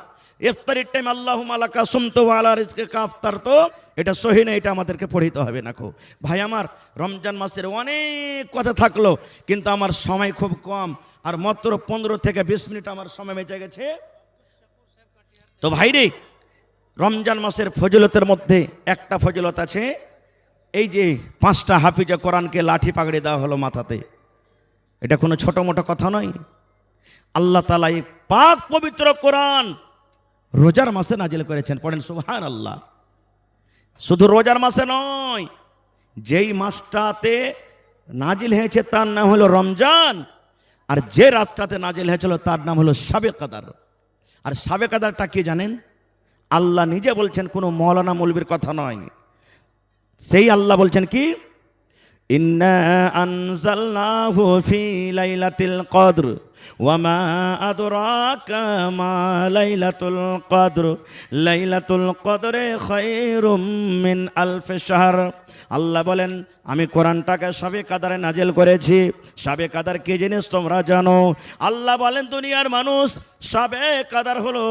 ইফতারির টাইম আল্লাহুম্মা লাকা সুমতু ওয়া আলা রিজকিকা আফতারতু, এটা সহি না, এটা আমাদেরকে পড়িতে হবে না। ভাই আমার, রমজান মাসের অনেক কথা থাকলো, কিন্তু আমার সময় খুব কম, আর মাত্র 15 থেকে 20 মিনিট আমার সময় বেঁচে গেছে। তো ভাই রে, রমজান মাসের ফজিলতের মধ্যে একটা ফজিলত আছে, এই যে 5টা হাফিজে কোরআনকে লাঠি পাগড়ি দেওয়া হলো মাথাতে। এটা কোনো ছোট মোটো কথা নয়। আল্লাহ তাআলা এই পাক পবিত্র কোরআন রোজার মাসে নাজিল করেছেন। পড়েন সুবহানাল্লাহ। শুধু রোজার মাসে নয়, যেই মাসটাতে নাজিল হয়েছে তার নাম হলো রমজান, আর যে রাতটাতে নাজিল হয়েছিল তার নাম হলো শাবে কদর। আর শাবে কদরটা কি জানেন? আল্লাহ নিজে বলছেন, কোনো মৌলানা মৌলবীর কথা নয়। সেই আল্লাহ বলছেন কি, ইন্না আনজালনাহু ফি লাইলাতিল কদর ওয়া মা আদরাকা মা লাইলাতুল কদর লাইলাতুল কদরে খায়রুম মিন আলফি শাহর। আল্লাহ বলেন আমি কোরআনটাকে শাবে কদরে নাজিল করেছি। শাবে কদর কি জিনিস তোমরা জানো? আল্লাহ বলেন দুনিয়ার মানুষ, শাবে কদর হলো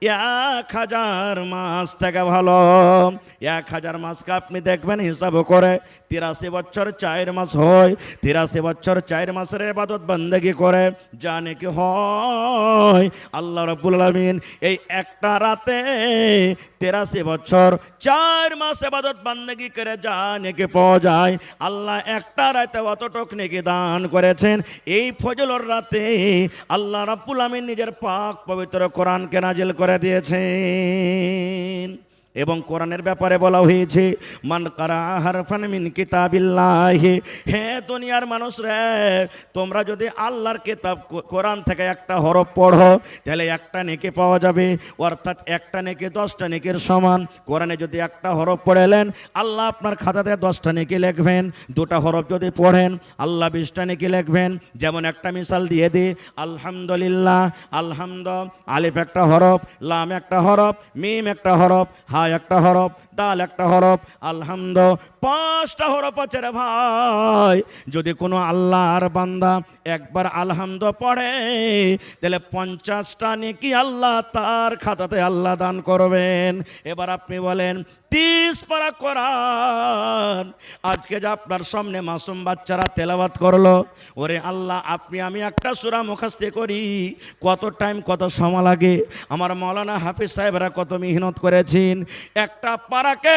1000 মাস থেকে ভালো। 1000 মাসকে আপনি দেখবেন হিসাব করে 83 বছর 4 মাস হয়। 83 বছর 4 মাসের ইবাদত বন্দেগী করে জানে কি হয়। আল্লাহ রাব্বুল আলামিন এই একটা রাতে 83 বছর 4 মাস ইবাদত বান্দেগি করে জানে কি পাওয়া যায়। আল্লাহ একটা রাতে অতটুক নেকি দান করেছেন। এই ফজলর রাতে আল্লাহ রাব্বুল আলামিন নিজের পাক পবিত্র কোরআনকে নাজিল করে দিয়েছেন। এবং কোরআনের ব্যাপারে বলা হয়েছে, মান কারা হারফান মিন কিতাবিল্লাহি, হে দুনিয়ার মানুষ রে, তোমরা যদি আল্লাহর কিতাব কোরআন থেকে একটা হরফ পড়ো তাহলে একটা নেকি পাওয়া যাবে, অর্থাৎ একটা নেকি 10টা নেকির সমান। কোরআনে যদি একটা হরফ পড়েলেন আল্লাহ আপনার খাতাতে 10টা নেকি লিখবেন। 2টা হরফ যদি পড়েন আল্লাহ 20টা নেকি লিখবেন। যেমন একটা মিসাল দিয়ে দিই, আলহামদুলিল্লাহ, আলহামদ আলিফ একটা হরফ, লাম একটা হরফ, মিম একটা হরফ, হা একটা হরফ, দাল একটা হরফ, আলহামদ 5টা হরফ আছে রে ভাই। যদি কোনো আল্লাহর বান্দা একবার আলহামদ পড়ে তাহলে 50টা নেকি আল্লাহ তার খাতাতে আল্লাহ দান করবেন। এবার আপনি বলেন 30 পারা কোরআন আজকে যে আপনার সামনে মাসুম বাচ্চারা তেলাওয়াত করলো, ওরে আল্লাহ আপনি আমি একটা সূরা মুখস্থ করি কত টাইম কত সময় লাগে। আমার মাওলানা হাফিজ সাহেবরা কত মেহনত করেছেন। একটা পারাকে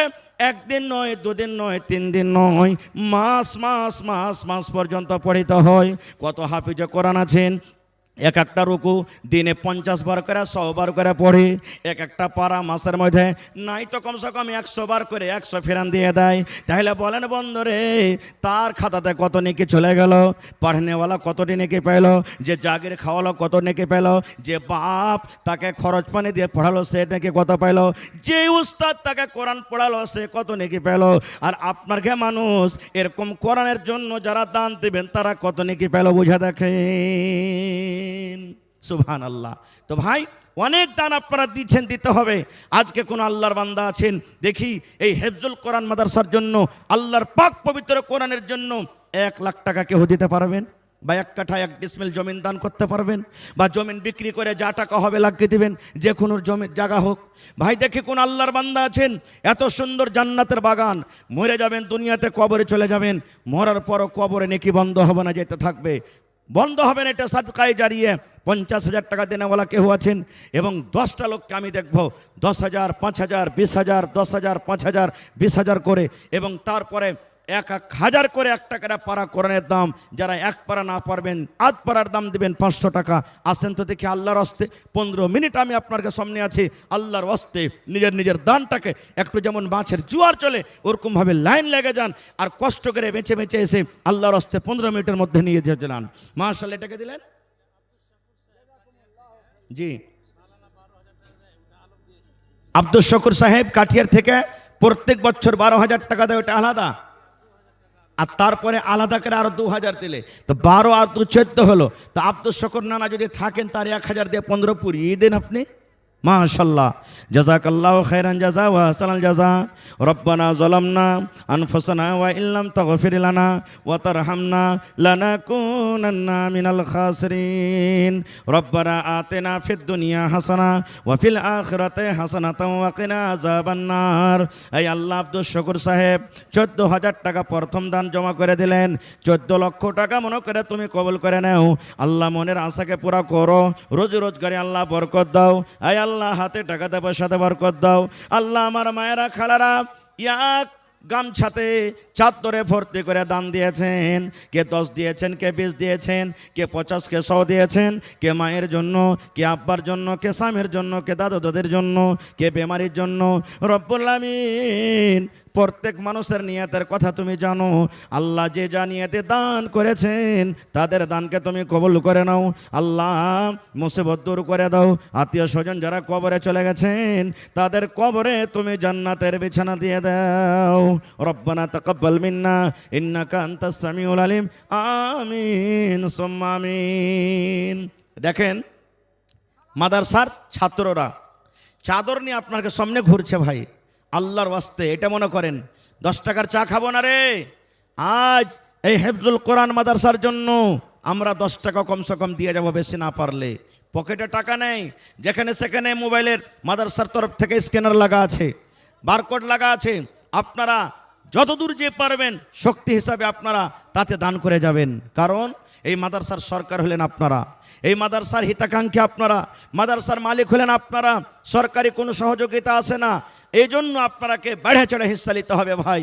একদিন নয়, 2 দিন নয়, 3 দিন নয়, মাস মাস মাস মাস পর্যন্ত পড়িতে হয়। কত হাফিজে কোরআন আছেন এক একটা রুকু দিনে 50 বার করে 100 বার করে পড়ে। এক একটা পারা মাসের মধ্যে নাই তো কমসে কম 100 বার করে 100 ফেরান দিয়ে দেয়। তাহলে বলেন বন্ধুরে তার খাতাতে কত নেকি চলে গেল। পড়নেওয়ালা কতটি নেকি পেল, যে জাগির খাওয়ালো কত নেকি পেল, যে বাপ তাকে খরচ পানি দিয়ে পড়ালো সে নেকি কত পেল, যে উস্তাদ তাকে কোরআন পড়ালো সে কত নেকি পেল। আর আপনার ঘে মানুষ এরকম কোরআনের জন্য যারা দান দিবেন তারা কত নেকি পেল বুঝা দেখেন। সুবহানাল্লাহ। তো ভাই অনেক দান আপনারা দিচ্ছেন, দিতে হবে। আজকে কোন আল্লাহর বান্দা আছেন দেখি এই হেফজুল কোরআন মাদ্রাসার জন্য, আল্লাহর পাক পবিত্র কোরআনের জন্য 1 লাখ টাকা কেউ দিতে পারবেন? বা 1 কাঠা 1 ডিসমিল জমিন দান করতে পারবেন? বা জমিন বিক্রি করে যা টাকা হবে লাগিয়ে দিবেন, যে কোনো জমির জায়গা হোক। ভাই দেখি কোন আল্লাহর বান্দা আছেন এত সুন্দর জান্নাতের বাগান, মরে যাবেন দুনিয়াতে, কবরে চলে যাবেন, মরার পরও কবরে নেকি বন্ধ হবে না, যেতে থাকবে, বন্ধ হবে না। এটা সাদকায়ে জারিয়ে 50,000 টাকা দেনেওয়ালা কেউ আছেন? এবং 10টা লোককে আমি দেখব 10,000, 5,000, 20,000, 10,000, 5,000, 20,000 করে, এবং তারপরে 1,000 করে 1 টাকা পারা কোরআনের দাম। যারা 1 পারা না পারবেন আধ পারার দাম দিবেন 500 টাকা। আসেন তো দেখি আল্লাহর হস্তে 15 মিনিট আমি আপনার সামনে আছি, আল্লাহর হস্তে নিজের নিজের দানটাকে একটু যেমন মাছের জোয়ার চলে ওরকমভাবে লাইন লেগে যান, আর কষ্ট করে বেঁচে বেঁচে এসে আল্লাহর হস্তে 15 মিনিটের মধ্যে নিয়ে যান। মাশাআল্লাহ। এটাকে দিলেন জি আব্দুল শকুর সাহেব কাঠিয়ার থেকে প্রত্যেক বছর 12,000 টাকা দেয়, ওটা আলাদা। আর তারপরে আলাদা করে আরো 2,000 দিলে তো 12 আর 2 14 হলো। তো আব্দুল শকুর নানা যদি থাকেন তার 1,000 দিয়ে 15 পুরিয়ে দেন আপনি। মাশাআল্লাহ, জাযাকাল্লাহু খাইরান জাযা ওয়া আহসানাল জাযা। রব্বানা যালামনা আনফুসানা ওয়া ইল্লাম তাগফির লানা ওয়া তারহামনা লানাকুনান্না মিনাল খাসিরিন। রব্বানা আতিনা ফিদ দুনিয়া হাসানা ওয়া ফিল আখিরাতি হাসানাতাও ওয়া কিনা আযাবান নার। এই আল্লাহ আব্দুল শকুর সাহেব 14,000 টাকা প্রথম দান জমা করে দিলেন। 14 লক্ষ টাকা মনে করে তুমি কবুল করে নাও। আল্লাহ মনের আশাকে পুরা করো, রোজি রোজগারে আল্লাহ বরকত দাও। আয় আল্লাহ হাতে টাকাতে পয়সাতে বরকত দাও। আল্লাহ আমার মায়েরা খালারা এক গামছাতে চাদরে ভর্তি করে দান দিয়েছেন, কে 10 দিয়েছেন, কে 20 দিয়েছেন, কে 50, কে 100 দিয়েছেন, কে মায়ের জন্য, কে আব্বার জন্য, কে স্বামীর জন্য, কে দাদু দাদের জন্য, কে বেমারির জন্য। রব্বুল আমিন প্রত্যেক মানুষের নিয়তের কথা তুমি জানো। আল্লাহ যে যা নিয়তে দান করেছেন তাদের দানকে তুমি কবুল করে নাও। আল্লাহ মুসিবত দূর করে দাও। আত্মীয় স্বজন যারা কবরে চলে গেছেন তাদের কবরে তুমি জান্নাতের বিছানা দিয়ে দাও। রব্বানা তাকাব্বাল মিন্না ইন্নাকা আনতাস সামিউল আলিম। আমিন সুম্মা আমিন। দেখেন মাদ্রাসার ছাত্ররা চাদর নিয়ে আপনাকে সামনে ঘুরছে। ভাই আল্লাহর ওয়াস্তে এটা মনে করেন 10 টাকার চা খাবো না রে। আজ এই হেফজুল কোরআন মাদ্রাসার জন্য আমরা 10 টাকা কমসে কম দিয়ে যাবো, বেশি না পারলে। পকেটে টাকা নেই, যেখানে সেখানে মোবাইলের মাদ্রাসার তরফ থেকে স্ক্যানার লাগা আছে, বারকোড লাগা আছে। আপনারা যতদূর যে পারবেন শক্তি হিসাবে আপনারা তাতে দান করে যাবেন। কারণ এই মাদ্রাসার সরকার হলেন আপনারা, এই মাদ্রাসার হিতাকাঙ্ক্ষী আপনারা, মাদ্রাসার মালিক হলেন আপনারা। সরকারি কোনো সহযোগিতা আছে না, এই জন্য আপনারাকে বেড়ে চড়ে হিস্সা নিতে হবে ভাই।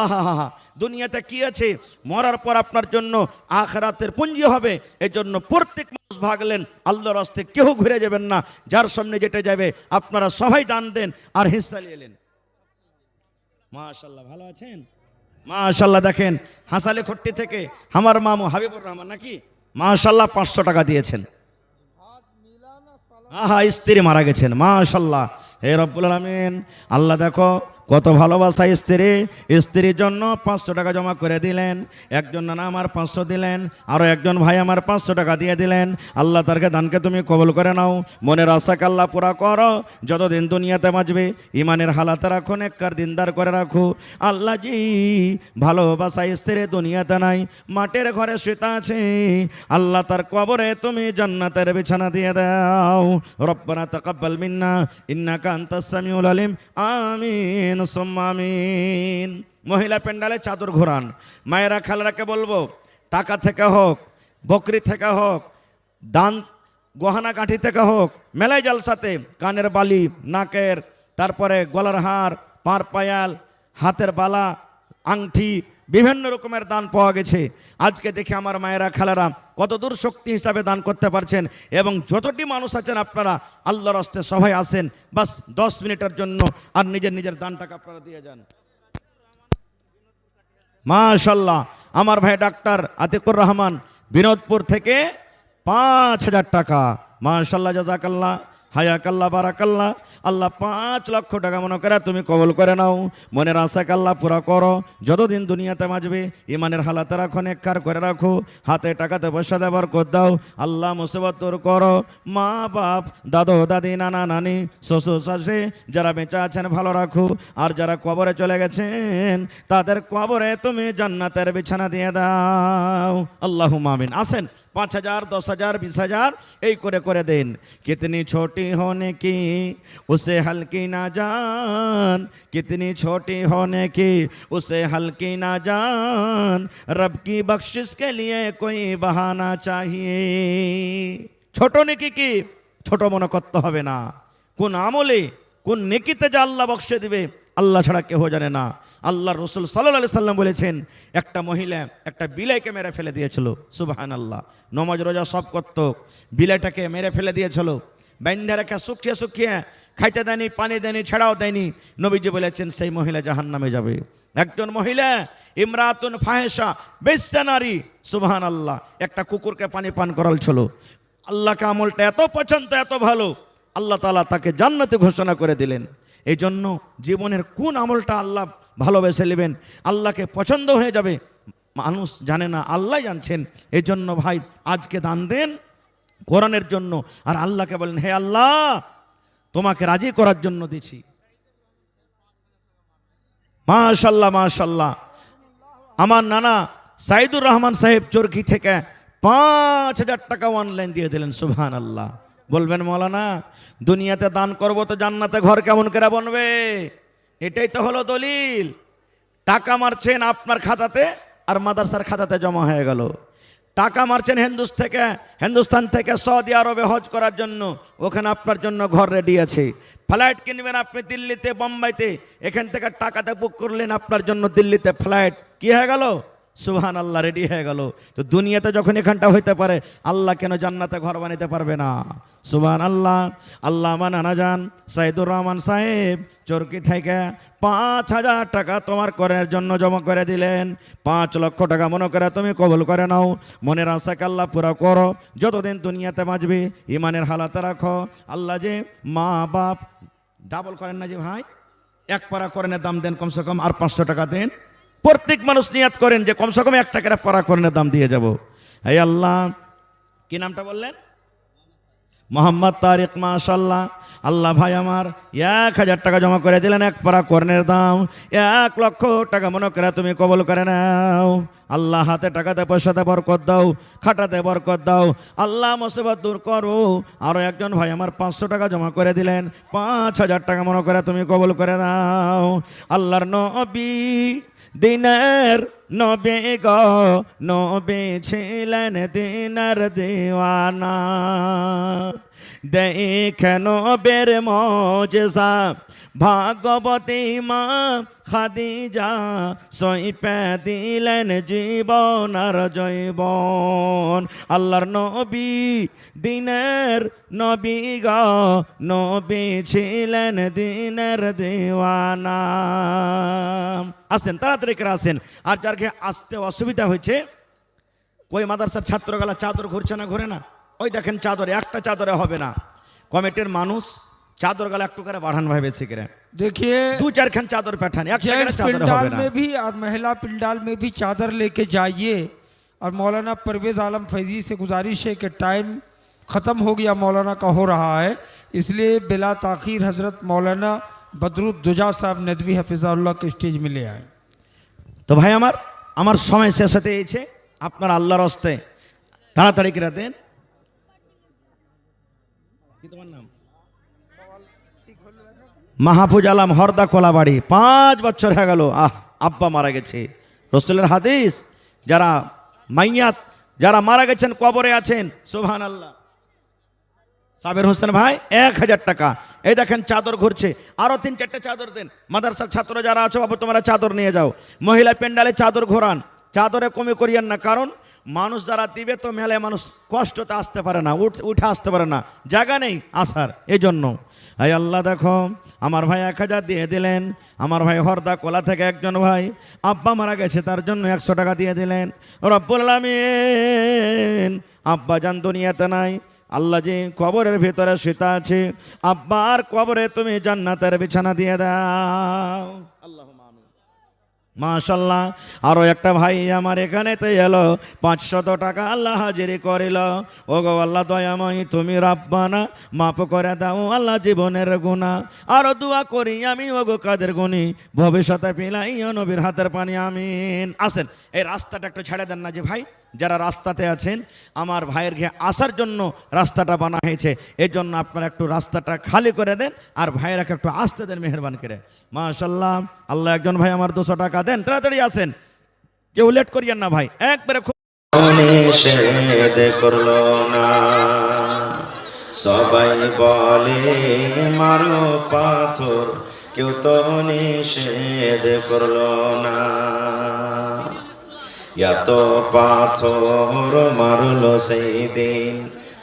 আহা হা হা, দুনিয়াতে কি আছে, মরার পর আপনার জন্য আখিরাতের পুঞ্জি হবে। এই জন্য প্রত্যেক মানুষ ভাগলেন, আল্লাহর রাস্তে কেউ ঘুরে যাবেন না। যার সামনে যেটা যাবে আপনারা সবাই দান দেন আর হিস্সা নিয়ে এলেন। মাশাআল্লাহ, ভালো আছেন? মাশাআল্লাহ, দেখেন হাসালে খট্টি থেকে আমার মামু হাবিবুর রহমান নাকি মাশাআল্লাহ 500 টাকা দিয়েছেন। আহা, স্ত্রী মারা গেছেন। মাশাআল্লাহ, হে রব্বুল আলামিন, আল্লাহ দেখো কত ভালোবাসা স্ত্রী, স্ত্রীর জন্য 500 টাকা জমা করে দিলেন। একজন নানা আমার 500 দিলেন, আরও একজন ভাই আমার 500 টাকা দিয়ে দিলেন। আল্লাহ তারকে দানকে তুমি কবুল করে নাও, মনের আশাকে আল্লাহ পুরা করো। যতদিন দুনিয়াতে বাঁচবে ইমানের হালাতে রাখো, নেককার দিনদার করে রাখো। আল্লাহ জি, ভালোবাসা স্ত্রী দুনিয়াতে নাই, মাটির ঘরে শুতে আছে। আল্লাহ তার কবরে তুমি জান্নাতের বিছানা দিয়ে দাও। রব্বানা তাকাব্বাল মিন্না ইন্নাকা আনতাস সামিউল আলিম। আমিন সুম্মা আমিন। মহিলা প্যান্ডালে চাদর ঘোরান। মায়েরা খালারাকে বলবো, টাকা থেকে হোক, বকরি থেকে হোক, দান গহনা কাঠি থেকে হোক, মেলায় জালসাতে কানের বালি, নাকের, তারপরে গলার হার, পার পায়াল, হাতের বালা, আংটি, বিভিন্ন রকমের দান পাওয়া গেছে। আজকে দেখে আমার মায়েরা খালারা কত দূর শক্তি হিসাবে দান করতে পারছেন। এবং যতটি মানুষ আছেন আপনারা আল্লাহর রাস্তে সবাই আসেন, বাস 10 মিনিটের জন্য, আর নিজের নিজের দানটাকে আপনারা দিয়ে যান। মাশাআল্লাহ, আমার ভাই ডাক্তার আতিকুর রহমান বিনোদপুর থেকে 5000 টাকা। মাশাআল্লাহ, জাযাকাল্লাহ, হায়াকাল্লাহ, বারাকাল্লাহ। আল্লাহ 5 লক্ষ টাকা মনে করে তুমি কবুল করে নাও, মনের আশাকে আল্লাহ পুরা করো। যতদিন দুনিয়াতে বাঁচবে ইমানের হালাতে রাখো, নেককার করে রাখো, হাতে টাকাতে পয়সা দেবার কর দাও। আল্লাহ মুসিবত দূর করো। মা বাপ, দাদু দাদি, নানা নানি, শ্বশুর শাশুড়ি যারা বেঁচে আছেন ভালো রাখো, আর যারা কবরে চলে গেছেন তাদের কবরে তুমি জান্নাতের বিছানা দিয়ে দাও। আল্লাহুম্মা আমিন। আসেন 5000, 10000, 20000 এই করে করে দেন। কিতনি ছোটি होने की उसे हल्की ना जान, कितनी छोटी होने की उसे हल्की ना जान, रब की बख्शिश के लिए कोई बहाना चाहिए। ছোট নেকি কি ছোট মনে করতে হবে না। কোন আমলে কোন নেকিতে যে আল্লাহ বক্সে দিবে আল্লাহ ছাড়া কেউ জানে না। আল্লাহ রসুল সাল্লাল্লাহু আলাইহি সাল্লাম বলেছেন, একটা মহিলা একটা বিলাইকে মেরে ফেলে দিয়েছিল। সুবহানাল্লাহ, নমাজ রোজা সব করত, বিলাইটাকে মেরে ফেলে দিয়েছিল। বাইন্ধা রেখে শুকিয়ে শুকিয়ে খাইতে দেয়নি, পানি দেয়নি, ছেড়াও দেয়নি। নবীজি বলেছেন সেই মহিলা জাহান্নামে যাবে। একজন মহিলা ইমরাতুন ফাহেসা, বেশ্যা নারী, সুবহানাল্লাহ, একটা কুকুরকে পানি পান করাল ছিল। আল্লাহকে আমলটা এত পছন্দ, এত ভালো, আল্লাহ তাআলা তাকে জান্নাতে ঘোষণা করে দিলেন। এই জন্য জীবনের কোন আমলটা আল্লাহ ভালোবেসে নেবেন, আল্লাহকে পছন্দ হয়ে যাবে, মানুষ জানে না, আল্লাহ জানছেন। এই জন্য ভাই আজকে দান দেন কোরআনের জন্য, আর আল্লাহকে বলেন, হে আল্লাহ তোমাকে রাজি করার জন্য দিছি। মাশাআল্লাহ, মাশাআল্লাহ। আমার নানা সাইদুর রহমান সাহেব চরকি থেকে 5000 টাকা অনলাইন দিয়ে দিলেন। সুবহানাল্লাহ। বলবেন মৌলানা দুনিয়াতে দান করব তো জান্নাতে ঘর কেমন করে বনবে? এটাই তো হলো দলিল। টাকা মারছেন আপনার খাতাতে আর মাদ্রাসার খাতাতে জমা হয়ে গেল। টাকা মারছেন হিন্দুস্তান থেকে সৌদি আরবে হজ করার জন্য, ওখানে আপনার জন্য ঘর রেডি আছে। ফ্লাইট কিনবেন আপনি দিল্লিতে, বোম্বাইতে, এখান থেকে টাকাতে বুক করলেন, আপনার জন্য দিল্লিতে ফ্লাইট কি হয়ে গেল? সুবহানাল্লাহ, রেডি হয়ে গেল। তো দুনিয়াতে যখন এখানটা হইতে পারে, আল্লাহ কেন জান্নাতে ঘর বানাইতে পারবে না? সুবহানাল্লাহ। আল্লাহ আমার নানা জান সাইদুর রহমান সাহেব চরকি থেকে 5000 টাকা তোমার করের জন্য জমা করে দিলেন। 5 লক্ষ টাকা মনে করে তুমি কবুল করে নাও, মনের আশাকে আল্লাহ পুরা করো। যতদিন দুনিয়াতে বাঁচবে ইমানের হালাতে রাখো। আল্লাহ যে মা বাপ ডাবল করেন না যে ভাই, এক পারা করেনের দাম দেন, কমসে কম আর 500 টাকা দেন। প্রত্যেক মানুষ নিয়াত করেন যে কমসে কম 1 টাকার পারা করেনের দাম দিয়ে যাব। এই আল্লাহ, কি নামটা বললেন? মোহাম্মদ তারিক। মাশাআল্লাহ। আল্লাহ ভাই আমার 1000 টাকা জমা করে দিলেন, এক পারা কর্নের দাম 1 লক্ষ টাকা মনে করে তুমি কবল করে নাও। আল্লাহ হাতে টাকাতে পয়সাতে বরকত দাও, খাটাতে বরকত দাও। আল্লাহ মুসিবত দূর করো। আরো একজন ভাই আমার 500 টাকা জমা করে দিলেন, 5000 টাকা মনে করে তুমি কবল করে নাও। আল্লাহর নবী দিনের নবী গো নবী ছিলেন দিনের দিওয়ানা দেখে নবীর মজেজা ভাগবতী মা খাদিজা সইপে দিলেন জীবন আর জৈবন আল্লাহর নবী দিনের নবী গো নবী ছিলেন দিনের দিওয়ানা আসেন তাড়াতাড়ি করে আসেন আর যারকে আসতে অসুবিধা হয়েছে ওই মাদ্রাসার ছাত্রগুলা চাদর ঘুরছে না ঘুরে না ওই দেখেন চাদর একটা চাদরে হবে না কমিটির মানুষ चादर गला एकटू करे बढ़ान भाई बेसी करे देखिए दो चार खन चादर पैठान एक जेंट्स पिंडाल में भी और महिला पिंडाल में भी चादर लेके जाइए और मौलाना परवेज आलम फैजी से गुजारिश है कि टाइम ख़त्म हो गया मौलाना का हो रहा है इसलिए बिला ताखीर हजरत मौलाना बदरुद्दुजा साहब नदवी हफिज़ाहुल्लाह के स्टेज में ले आए तो भाई আমার সময় শেষ হতে এসেছে আপনার আল্লাহর হস্তে তাড়াতাড়ি করে দেন কি তোমার নাম মাহফুজ আলম হরদা কোলাবাড়ি 5 বছর হয়ে গেল আব্বা মারা গেছে রাসূলের হাদিস যারা মাইয়াত যারা মারা গেছেন কবরে আছেন সুবহানাল্লাহ সাবের হোসেন ভাই 1000 টাকা এই দেখেন চাদর ঘুরছে আরো 3-4টা চাদর দেন মাদ্রাসার ছাত্র যারা আছো বাবু তোমরা চাদর নিয়ে যাও মহিলা পেন্ডালে চাদর ঘোরান চাদরে কমে করিয়েন না কারণ মানুষ যারা দিবে তো মেলায় মানুষ কষ্টতে আসতে পারে না উঠে আসতে পারে না জায়গা নেই আসার এই জন্য এই আল্লাহ দেখো আমার ভাই 1000 দিয়ে দিলেন আমার ভাই হরদা কোলা থেকে একজন ভাই আব্বা মারা গেছে তার জন্য 100 টাকা দিয়ে দিলেন রব্বুল আলামিন আব্বা জান দুনিয়াতে নাই আল্লাহ যে কবরের ভিতরে শুয়ে আছে আব্বার কবরে তুমি জান্নাতের বিছানা দিয়ে দাও আল্লাহুম্মা আমিন মাশাআল্লাহ আরো একটা ভাই আমার এখানেতে এলো 500 টাকা আল্লাহ হাজিরি করিল ওগো আল্লাহ দয়াময় তুমি রাব্বানা মাফ করে দাও আল্লাহ জীবনের গুনাহ আর দোয়া করি আমি ওগো কাদের গুনি ভবিষ্যতে পিলাইও নবীর হাতের পানি আমিন আসেন এই রাস্তাটা একটু ছেড়ে দেন না যে ভাই যারা রাস্তাতে আছেন আমার ভাইয়ের ঘে আসার জন্য রাস্তাটা বানা হয়েছে এই জন্য আপনারা একটু রাস্তাটা খালি করে দেন আর ভাইয়েরাকে একটু আসতে দেন মেহেরবান করে মাশাআল্লাহ আল্লাহ একজন ভাই আমার 200 টাকা দেন তাড়াতাড়ি আসেন কেউ লেট করিয়েন না ভাই একবারে নিষেধ করলো না সবাই বলে মারো পাথর কেউ তো নিষেধ করলো না এত পাথর মারলো সেই দিন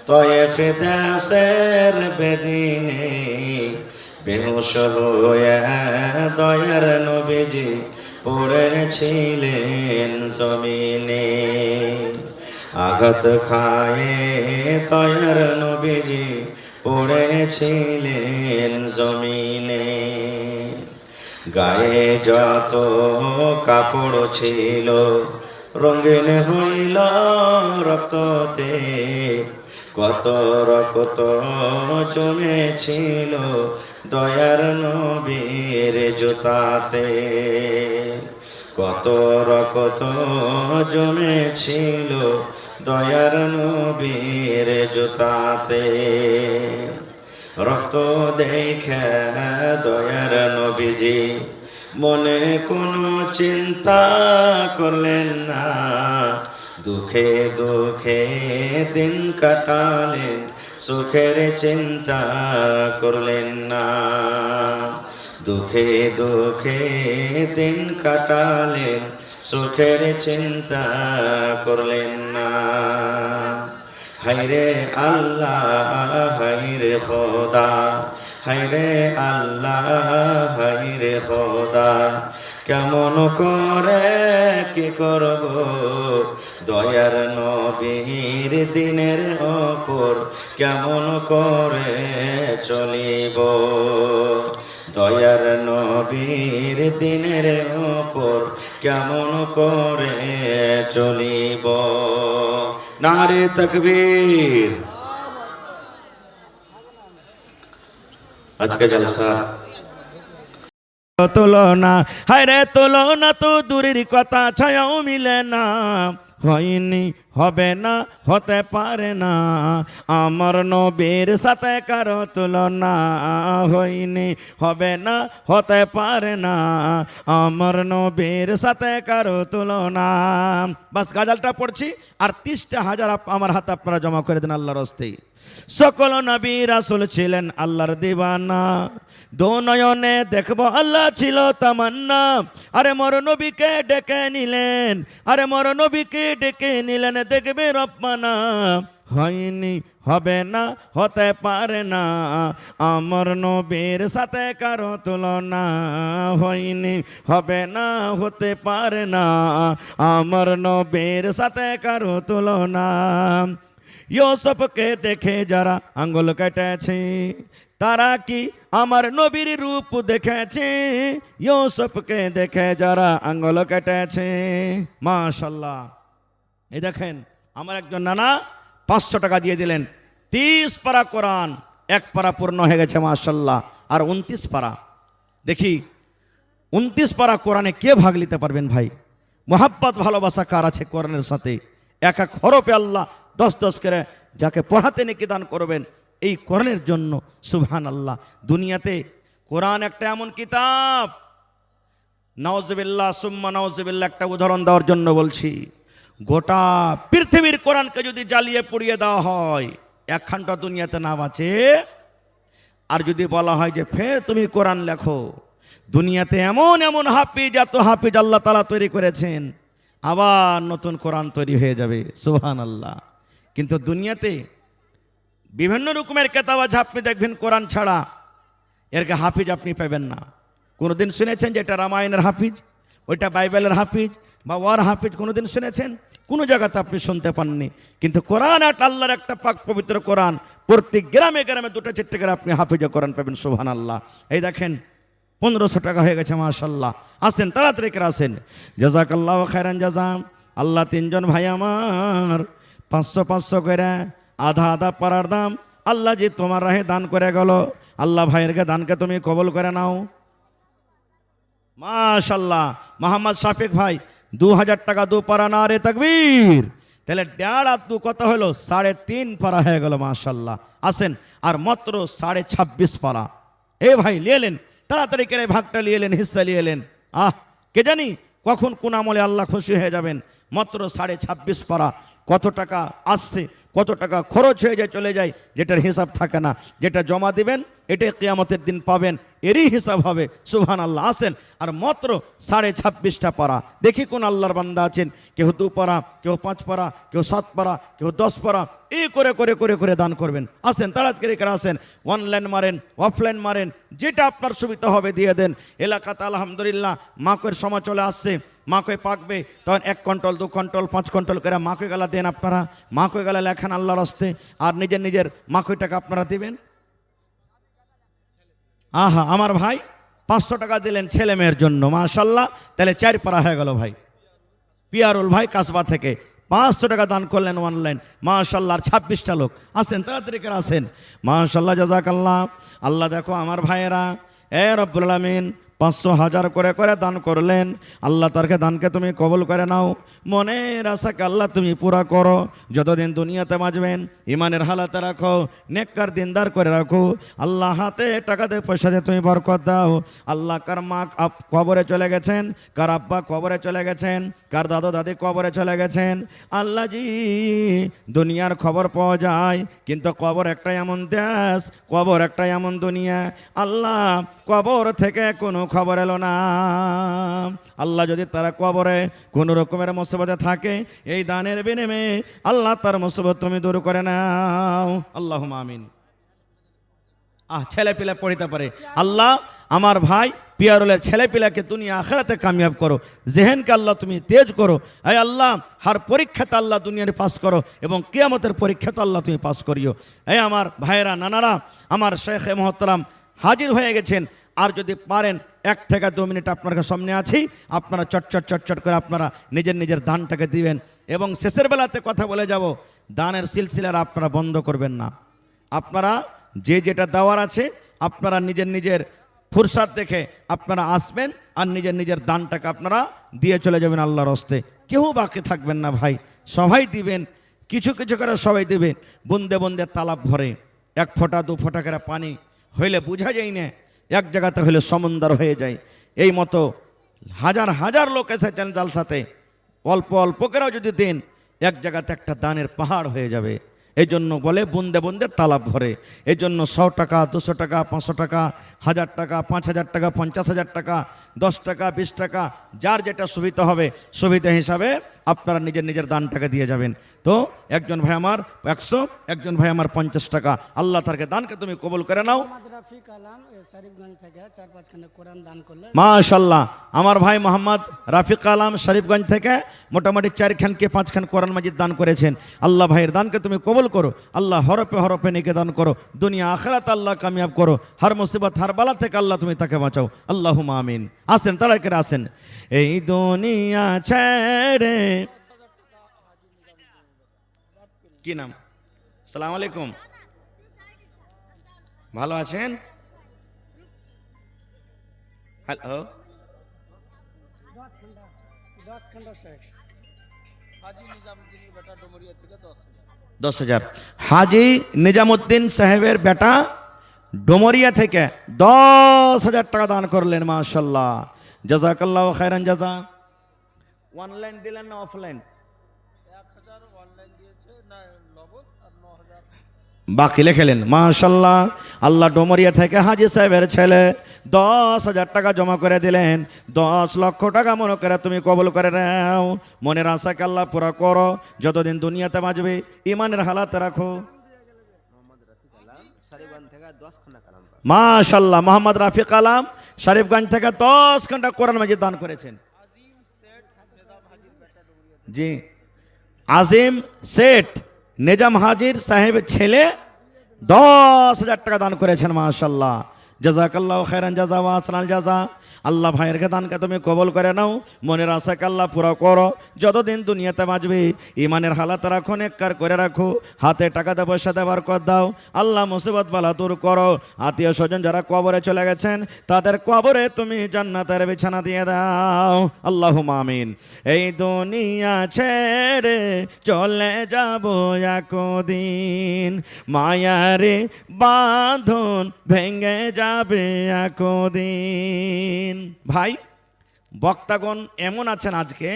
তয়েফ দেশের বেদিনে বেহুশ হয়ে দয়ার নবীজি পড়েছিলেন জমিনে আঘাত খায়ে দয়ার নবীজি পড়েছিলেন জমিনে গায়ে যত কাপড় ছিল রঙিন হইল রক্ততে কত রক্ত জমেছিল দয়ার নবীর জুতাতে কত রক্ত জমেছিল দয়ার নবীর জুতাতে রক্ত দেখে দয়ার নবীজি মনে কোনো চিন্তা করলেন না দুঃখে দুঃখে দিন কাটালেন সুখের চিন্তা করলেন না দুঃখে দুঃখে দিন কাটালেন সুখের চিন্তা করলেন না হায়রে আল্লাহ হায়রে খোদা হায়রে আল্লাহ হায়রে খোদা কেমন করে কি করব দয়ার নবীর দিনের ওপর কেমন করে চলিব দয়ার নবীর দিনের ওপর কেমন করে চলিব নারে তাকবীর আজকে জলসা তুলনা হায় রে তুলনা তো দূরের কথা ছায়াও মিলে না হয়নি, হবে না, হতে পারে না, আমার নবীর সাথে কারো তুলনা। হয়নি, হবে না, হতে পারে না, আমার নবীর সাথে কারো তুলনা। বাস গাজালটা পড়ছি, আর 30,000 আমার হাতে আপনারা জমা করে দেন আল্লাহর হস্তে। সকল নবী রাসূল ছিলেন আল্লাহর দিওয়ানা, দো নয়নে দেখবো আল্লাহ ছিল তামান্না। আরে মোর নবীকে ডেকে নিলেন, আরে মোর নবীকে ডেকে নিলেন, দেখবে রব্বানা। হয়নি, হবে না, হতে পারে না, আমার নবীর সাথে কারো তুলনা। হয়নি, হবে না, হতে পারে না, আমার নবীর সাথে কারো তুলনা। ইউসুফকে দেখে যারা আঙ্গুল কেটেছে, তারা কি আমার নবীর রূপ দেখেছে? ইউসুফকে দেখে যারা আঙ্গুল কেটেছে। মাশাআল্লাহ, এই দেখেন আমার একজন নানা 500 টাকা দিয়ে দিলেন। 30 পারা কোরআন, 1 পারা পূর্ণ হয়ে গেছে মাশাআল্লাহ। আর 29 পারা, দেখি 29 পারা কোরআনে কে ভাগ নিতে পারবেন ভাই? মোহাব্বত ভালোবাসা কার আছে কোরআনের সাথে? এক এক হরফে আল্লাহ 10-10 করে যাকে পড়াতে নেকি দান করবেন এই কোরআনের জন্য। সুবহানাল্লাহ। দুনিয়াতে কোরআন একটা এমন কিতাব, নাউজুবিল্লাহ সুম্মা নাউজুবিল্লাহ, একটা উদাহরণ দেওয়ার জন্য বলছি। গোটা পৃথিবীর কোরআনকে যদি জ্বালিয়ে পুড়িয়ে দেওয়া হয়, একখানটা দুনিয়াতে না বাঁচে। আর যদি বলা হয় যে ফের তুমি কোরআন লেখো, দুনিয়াতে এমন এমন হাফিজ, এত হাফিজ আল্লাহ তাআলা তৈরি করেছেন, আবার নতুন কোরআন তৈরি হয়ে যাবে। সুবহানাল্লাহ। কিন্তু দুনিয়াতে বিভিন্ন রকমের কেতাব আছে, আপনি দেখবেন কোরআন ছাড়া এরকে হাফিজ আপনি পাবেন না। কোনোদিন শুনেছেন যে এটা রামায়ণের হাফিজ, ওইটা বাইবেলের হাফিজ বা ওয়ার হাফিজ? কোনোদিন শুনেছেন? কোনো জায়গাতে আপনি শুনতে পাননি। কিন্তু কোরআন একটা আল্লাহর একটা পাক পবিত্র কোরআন, প্রত্যেক গ্রামে গ্রামে 2-4 করে আপনি হাফিজে কোরআন পাবেন। সুবহানাল্লাহ। এই দেখেন 1500 টাকা হয়ে গেছে মাশাআল্লাহ। আসেন তাড়াতাড়ি করে আসেন। জাযাকাল্লাহু খায়রান জাযা। আল্লাহ 3 জন ভাই আমার 500-500 করে আধা আধা পারার দাম আল্লাহ যে তোমার রাহে দান করে গেল। আল্লাহ ভাইয়েরকে দানকে তুমি কবুল করে নাও মাশাআল্লাহ। মোহাম্মদ শাফিক ভাই 2000 টাকা 2 পারা, নারে তাকবীর। তাহলে 1.5 আর 2 কত হলো? 3.5 পারা হয়ে গেল মাশাআল্লাহ। আসেন, আর মাত্র 26.5 পারা। এ ভাই লিয়েলেন, তাড়াতাড়ি করে ভাগটা লিয়েলেন, হিস্সা লিয়েলেন। কে জানি কখন কোন আমলে আল্লাহ খুশি হয়ে যাবেন। মাত্র 26.5 পারা। কত টাকা আসছে, কত টাকা খরচ হয়ে যায়, চলে যায়, যেটার হিসাব থাকে না। যেটা জমা দিবেন এটাই কিয়ামতের দিন পাবেন, এরই হিসাব হবে। সুবহানাল্লাহ। আসেন, আর মাত্র 26.5টা পারা। দেখি কোন আল্লাহর বান্দা আছেন, কেউ 2 পারা, কেউ 5 পারা, কেউ 7 পারা, কেউ 10 পারা, এই করে করে করে করে দান করবেন। আসেন তাড়াতাড়ি করে আসেন। অনলাইন মারেন, অফলাইন মারেন, যেটা আপনার সুবিধা হবে দিয়ে দেন। এলাকাতে আলহামদুলিল্লাহ মাকের সময় চলে আসছে, মাকে পাকবে, তখন 1 কুইন্টাল 2 কুইন্টাল 5 কুইন্টাল করে মাকে গালা দেন আপনারা। মাকে গালা লেখান আল্লাহর হস্তে, আর নিজের নিজের মাকে টাকা আপনারা দিবেন। আমার ভাই 500 টাকা দিলেন ছেলে মেয়ের জন্য মাশাআল্লাহ। তাহলে 4 পারা হয়ে গেল ভাই। পিয়ারুল ভাই কাসবা থেকে 500 টাকা দান করলেন অনলাইন মাশাআল্লাহ। আর 26টা লোক। আসেন তাড়াতাড়ি করে আসেন মাশাআল্লাহ। জাযাকাল্লাহ। আল্লাহ দেখো আমার ভাইয়েরা, এ রব্বুল আলামিন 500-1000 করে করে দান করলেন। আল্লাহ তারকে দানকে তুমি কবুল করে নাও। মনের আশাকে আল্লাহ তুমি পুরা করো। যতদিন দুনিয়াতে বাঁচবেন ইমানের হালাতে রাখো, নেককার দিনদার করে রাখো। আল্লাহ হাতে টাকাতে পয়সাতে তুমি বরকত দাও। আল্লাহ কার মা কবরে চলে গেছেন, কার আব্বা কবরে চলে গেছেন, কার দাদু দাদি কবরে চলে গেছেন। আল্লাহ জি, দুনিয়ার খবর পাওয়া যায়, কিন্তু কবর একটা এমন দেশ, কবর একটা এমন দুনিয়া। আল্লাহ কবর থেকে কোনো খবর এলো না। আল্লাহ যদি তারা কবরে কোনো রকমের মুসিবতে থাকে, এই দানের বিনিময়ে আল্লাহ তার মুসিবত তুমি দূর করে নাও। আল্লাহুম্মা আমিন। ছেলে পিলা পড়িতে পারে। আল্লাহ আমার ভাই পিয়ারুলের ছেলে পিলাকে দুনিয়া আখিরাতে কামিয়াব করো, জেহেনকে আল্লাহ তুমি তেজ করো। এই আল্লাহ হার পরীক্ষাতে আল্লাহ দুনিয়ার পাস করো, এবং কিয়ামতের পরীক্ষাতে আল্লাহ তুমি পাস করিও। এই আমার ভাইয়েরা, নানারা, আমার শেখ মুহতারাম হাজির হয়ে গেছেন। আর যদি পারেন 1 থেকে 2 মিনিট আপনার সামনে আছি, আপনারা চটচট করে আপনারা নিজের নিজের দানটাকে দিবেন। এবং শেষের বেলাতে কথা বলে যাব, দানের সিলসিলার আপনারা বন্ধ করবেন না। আপনারা যে যেটা দেওয়ার আছে আপনারা নিজের নিজের ফুরসাত দেখে আপনারা আসবেন, আর নিজের নিজের দানটাকে আপনারা দিয়ে চলে যাবেন আল্লাহর হস্তে। কেউ বাকি থাকবেন না ভাই, সবাই দিবেন, কিছু কিছু করে সবাই দিবেন। বুন্দে বুন্দে তালাব ভরে, 1 ফোঁটা 2 ফোঁটা করে পানি হইলে বোঝা যায় না, এক জায়গাতে হইলে সমুদ্র হয়ে যায়। এই মতো হাজার হাজার লোক এসেছেন জালসাতে, অল্প অল্প করেও যদি দেন এক জায়গাতে একটা দানের পাহাড় হয়ে যাবে। এই জন্য বলে বুন্দে বুন্দে তালাব ভরে। এই জন্য 100 টাকা, 200 টাকা, 500 টাকা, 1000 টাকা, 5000 টাকা, 50,000 টাকা, 10 টাকা, 20 টাকা, যার যেটা সুবিধা হবে সুবিধা হিসাবে আপনারা নিজের নিজের দানটাকে দিয়ে যাবেন। তো একজন ভাই আমার 100, একজন ভাই আমার 50 টাকা। আল্লাহ তারকে দানকে তুমি কবুল করে নাও। রাফিক আলম শরীফগঞ্জ থেকে 4-5 খানা কোরআন দান করলেন। মাশাআল্লাহ, আমার ভাই মোহাম্মদ রাফিক আলম শরীফগঞ্জ থেকে মোটামুটি 4 খান কে 5 খান কোরআন মাজিদ দান করেছেন। আল্লাহ ভাইয়ের দানকে তুমি কবুল করো, আল্লাহ হরফে হরফে নেকে দান করো, দুনিয়া আখিরাত আল্লাহ কামিয়াব করো, হর মুসিবত হর বালা থেকে আল্লাহ তুমি তাকে বাঁচাও, আল্লাহুম্মা আমিন। আসেন তাড়াতাড়ি করে আসেন। এই দুনিয়া ছেড়ে, কি নাম? আসসালামু আলাইকুম, ভালো আছেন? হ্যালো, 10 খন্ডা শেখ 10,000 হাজি নিজামুদ্দিন সাহেবের বেটা ডোমরিয়া থেকে 10,000 টাকা দান করলেন। মাশাআল্লাহ, জাযাকাল্লাহু খায়রান জাযা। অনলাইন দিলেন না অফলাইন? বাকি লেখেলেন। মাশাআল্লাহ, আল্লাহ ডোমরিয়া থেকে হাজি সাহেবের ছেলে 10,000 টাকা জমা করে দিলেন। 10 লক্ষ টাকা মনে করে তুমি কবুল করে নাও। মনের আশাকে আল্লাহ পুরা করো, যতদিন দুনিয়াতে বাঁচবে ইমানের হালাতে রাখো। মাশাআল্লাহ, মোহাম্মদ রাফিক আলম শরীফগঞ্জ থেকে 10 ঘন্টা কোরআন মাজিদ দান করেছেন। জি, আজিম শেঠ নিজাম হাজির সাহেবের ছেলে 10,000 টাকা দান করেছেন। মাশাআল্লাহ, জাযাকাল্লাহু খায়রান জাযা ওয়া আসনাল জাযা। আল্লাহ ভাইয়ের দানকে তুমি কবুল করে নাও, মনের আশাকে আল্লাহ পুরো করো, যতদিন দুনিয়াতে বাঁচবে ইমানের হালাত রাখো, নেককার করে রাখো, হাতে টাকাতে পয়সা দেবার কর দাও। আল্লাহ মুসিবত বালা দূর করো। আত্মীয় স্বজন যারা কবরে চলে গেছেন তাদের কবরে তুমি জান্নাতের বিছানা দিয়ে দাও, আল্লাহুম্মা আমিন। এই দুনিয়া ছেড়ে চলে যাব একদিন, মায়ারে বাঁধন ভেঙে যাবে একদিন। ভাই, বক্তাগণ এমন আছেন আজকে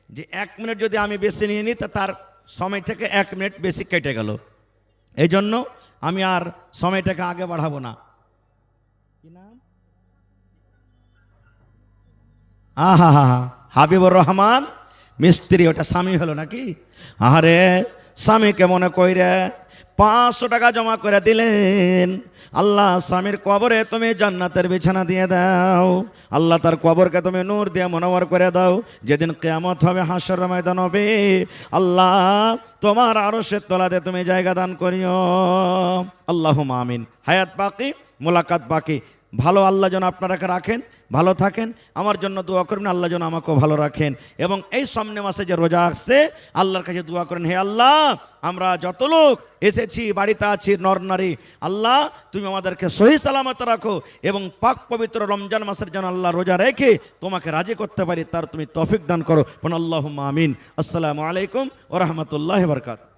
যে 1 মিনিট যদি আমি বেশি নিয়ে নিই তা তার সময় থেকে 1 মিনিট বেশি কেটে গেল। এই জন্য আমি আর সময়টাকে আগে বাড়াবো না। কি নাম? আহা হা, হাবিবুর রহমান মিস্ত্রি। ওটা স্বামী হলো নাকি? আরে স্বামীকে মনে কইরে 500 টাকা জমা করে দিলেন। আল্লাহ স্বামীর কবরে তুমি জান্নাতের বিছানা দিয়ে দাও, আল্লাহ তার কবরকে তুমি নূর দিয়ে মনোবর করে দাও। যেদিন কিয়ামত হবে, হাসরের ময়দান হবে, আল্লাহ তোমার আরশের তলাতে তুমি জায়গা দান করিও, আল্লাহুম্মা আমিন। হায়াত বাকি, মোলাকাত বাকি। ভালো আল্লাহ যেন আপনারাকে রাখেন, ভালো থাকেন। আমার জন্য দোয়া করবেন, আল্লাহ যেন আমাকেও ভালো রাখেন। এবং এই সামনে মাসে যে রোজা আসছে, আল্লাহর কাছে দোয়া করেন, হে আল্লাহ আমরা যত লোক এসেছি, বাড়িতে আছি নর নারী, আল্লাহ তুমি আমাদেরকে সহি সালামত রাখো এবং পাক পবিত্র রমজান মাসের জন্য আল্লাহ রোজা রেখে তোমাকে রাজি করতে পারি, তার তুমি তৌফিক দান করো। আল্লাহুম্মা আমিন। আসসালামু আলাইকুম ওয়া রাহমাতুল্লাহি ওয়া বারাকাতুহু।